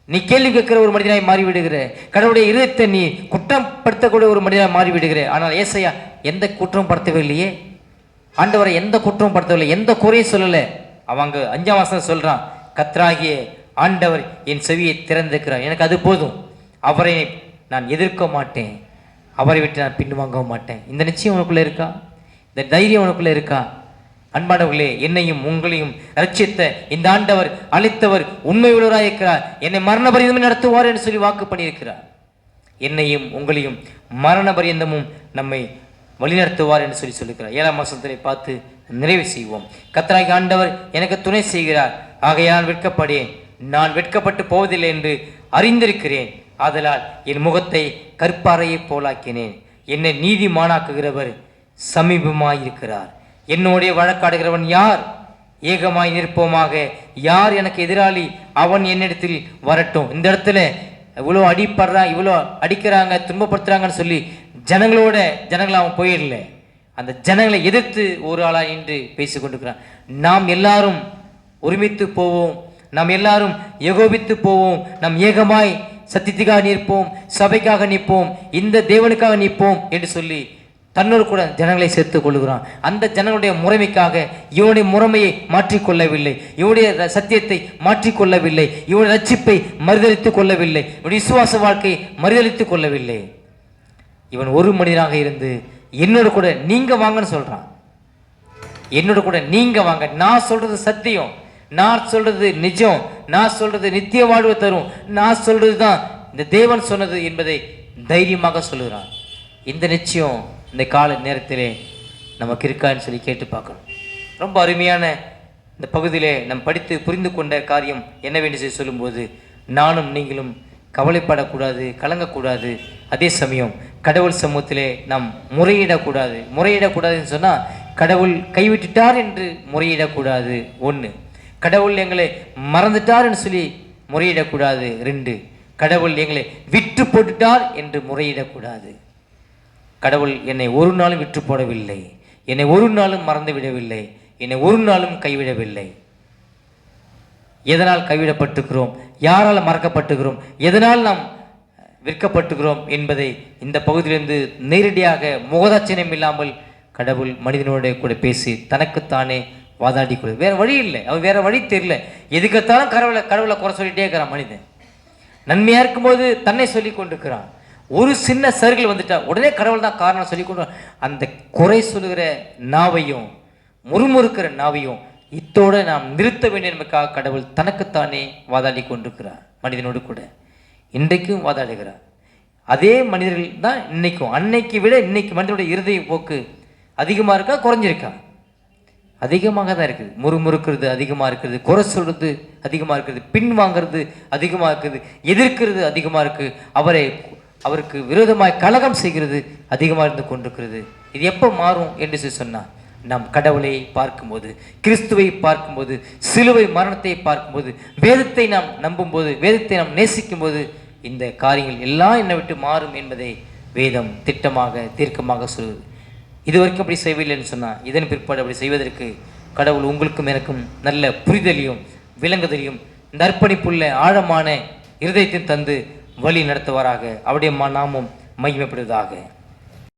நீ கேள்வி கேட்கிற ஒரு மனிதனாய் மாறிவிடுகிற, கடவுளுடைய இருதயத்தை நீ குற்றம் படுத்தக்கூடிய ஒரு மனிதனாய் மாறிவிடுகிற. ஆனால் ஏசாயா எந்த குற்றம் படுத்தவில்லையே, ஆண்டவரை எந்த குற்றம் படுத்தவில்லை, எந்த குறையும் சொல்லலை. அவங்க 5ஆம் வசனம் சொல்றான், கர்த்தராகிய ஆண்டவர் என் செவியை திறந்திருக்கிறார், எனக்கு அது போதும், அவரை நான் எதிர்க்க மாட்டேன், அவரை விட்டு நான் பின்வாங்கவும் மாட்டேன். இந்த நிச்சயம் உனக்குள்ள இருக்கா? இந்த தைரியம் உனக்குள்ள இருக்கா? அன்பானவர்களே, என்னையும் உங்களையும் ரட்சித்த இந்த ஆண்டவர் அளித்தவர் உண்மை உள்ளவராய் இருக்கிறார். என்னை மரண பரியந்தமும் நடத்துவார் என்று சொல்லி வாக்கு பண்ணியிருக்கிறார். என்னையும் உங்களையும் மரண பரியந்தமும் நம்மை வழிநடத்துவார் என்று சொல்லி சொல்லியிருக்கிறார். 7ஆம் வசனத்தை பார்த்து நிறைவு செய்வோம். கர்த்தராகிய ஆண்டவர் எனக்கு துணை செய்கிறார், ஆகையால் வெட்கப்படேன், நான் வெட்கப்பட்டு போவதில்லை என்று அறிந்திருக்கிறேன். ஆதலால் என் முகத்தை கற்பாறையை போலாக்கினேன். என்னை நீதிமானாக்குகிறவர் சமீபமாயிருக்கிறார். என்னுடைய வழக்காடுகிறவன் யார்? ஏகமாய் நிற்போமாக. யார் எனக்கு எதிராளி? அவன் என்னிடத்தில் வரட்டும். இந்த இடத்துல இவ்வளோ அடிப்படுறான், இவ்வளோ அடிக்கிறாங்க, துன்பப்படுத்துறாங்கன்னு சொல்லி ஜனங்களை அவன் போயிடல. அந்த ஜனங்களை எதிர்த்து ஒரு ஆளாக நின்று பேசி கொண்டிருக்கிறான். நாம் எல்லாரும் ஒருமித்து போவோம், நாம் எல்லாரும் ஏகோபித்து போவோம், நாம் ஏகமாய் சத்தியத்துக்காக நிற்போம், சபைக்காக நிற்போம், இந்த தேவனுக்காக நிற்போம் என்று சொல்லி தன்னோடு கூட ஜனங்களை சேர்த்துக் கொள்கிறான். அந்த ஜனங்களுடைய முறைமைக்காக இவனுடைய முறைமையை மாற்றிக்கொள்ளவில்லை, இவனுடைய சத்தியத்தை மாற்றிக்கொள்ளவில்லை, இவனுடைய ரட்சிப்பை மறுதளித்துக் கொள்ளவில்லை, இவனுடைய விசுவாச வாழ்க்கையை மறுதளித்துக் கொள்ளவில்லை. இவன் ஒரு மனிதனாக இருந்து என்னோட கூட நீங்க வாங்கன்னு சொல்றான். என்னோட கூட நீங்க வாங்க, நான் சொல்றது சத்தியம், நான் சொல்றது நிஜம், நான் சொல்றது நித்திய வாழ்வு தரும், நான் சொல்றது தான் இந்த தேவன் சொன்னது என்பதை தைரியமாக சொல்லுகிறான். இந்த நிச்சயம் இந்த கால நேரத்திலே நமக்கு இருக்கான்னு சொல்லி கேட்டு பார்க்கணும். ரொம்ப அருமையான இந்த பகுதியிலே நாம் படித்து புரிந்து கொண்ட காரியம் என்னவென்று சொல்லும்போது, நானும் நீங்களும் கவலைப்படக்கூடாது, கலங்கக்கூடாது. அதே சமயம் கடவுள் சமூகத்திலே நாம் முறையிடக்கூடாது. முறையிடக்கூடாதுன்னு சொன்னால் கடவுள் கைவிட்டுட்டார் என்று முறையிடக்கூடாது. 1. கடவுள் எங்களை மறந்துட்டார்னு சொல்லி முறையிடக்கூடாது. 2. கடவுள் எங்களை விற்று போட்டுட்டார் என்று முறையிடக்கூடாது. கடவுள் என்னை ஒரு நாளும் விற்று போடவில்லை, என்னை ஒரு நாளும் மறந்து விடவில்லை, என்னை ஒரு நாளும் கைவிடவில்லை. எதனால் கைவிடப்பட்டுக்கிறோம், யாரால் மறக்கப்பட்டுகிறோம், எதனால் நாம் விற்கப்பட்டுகிறோம் என்பதை இந்த பகுதியிலிருந்து நேரடியாக முகதாட்சியம் இல்லாமல் கடவுள் மனிதனோட கூட பேசி தனக்குத்தானே வாதாடி கொடு. வேறு வழி இல்லை, அவர் வேறு வழி தெரியல. எதுக்கத்தாலும் கடவுளை குறை சொல்லிகிட்டே இருக்கிறான் மனிதன். நன்மையாக இருக்கும்போது தன்னை சொல்லி கொண்டிருக்கிறான். ஒரு சின்ன சருகில் வந்துட்டா உடனே கடவுள் தான் காரணம் சொல்லி கொண்டு அந்த குறை சொல்லுகிற நாவையும் முறுமுறுக்கிற நாவையும் இத்தோடு நாம் நிறுத்த வேண்டும் என்பதற்காக கடவுள் தனக்குத்தானே வாதாடி கொண்டிருக்கிறார் மனிதனோடு கூட. இன்றைக்கும் வாதாடுகிறார். அதே மனிதர்கள் தான் இன்னைக்கும், அன்னைக்கு விட இன்னைக்கு மனிதனுடைய இருதய போக்கு அதிகமாக இருக்கா குறைஞ்சிருக்கா? அதிகமாக தான் இருக்குது. முறுமுறுக்கிறது அதிகமாக இருக்கிறது, குறை சொல்கிறது அதிகமாக இருக்கிறது, பின் வாங்கிறது அதிகமாக இருக்குது, எதிர்க்கிறது அதிகமாக இருக்குது, அவருக்கு விரோதமாய் கலகம் செய்கிறது அதிகமாக இருந்து கொண்டிருக்கிறது. இது எப்போ மாறும் என்று சொன்னால் நாம் கடவுளை பார்க்கும்போது, கிறிஸ்துவை பார்க்கும்போது, சிலுவை மரணத்தை பார்க்கும்போது, வேதத்தை நாம் நம்பும்போது, வேதத்தை நாம் நேசிக்கும்போது இந்த காரியங்கள் எல்லாம் என்னை விட்டு மாறும் என்பதை வேதம் திட்டமாக தீர்க்கமாக சொல்லுது. இது வரைக்கும் அப்படி செய்யவில்லைன்னு சொன்னால் இதன் பிற்பாடு அப்படி செய்வதற்கு கடவுள் உங்களுக்கும் எனக்கும் நல்ல புரிதலையும் விளங்குதலையும் இந்த அர்ப்பணிப்புள்ள ஆழமான இருதயத்தையும் தந்து வழி நடத்துவாராக. அவருடைய நாமம் மகிமைப்படுவதாக.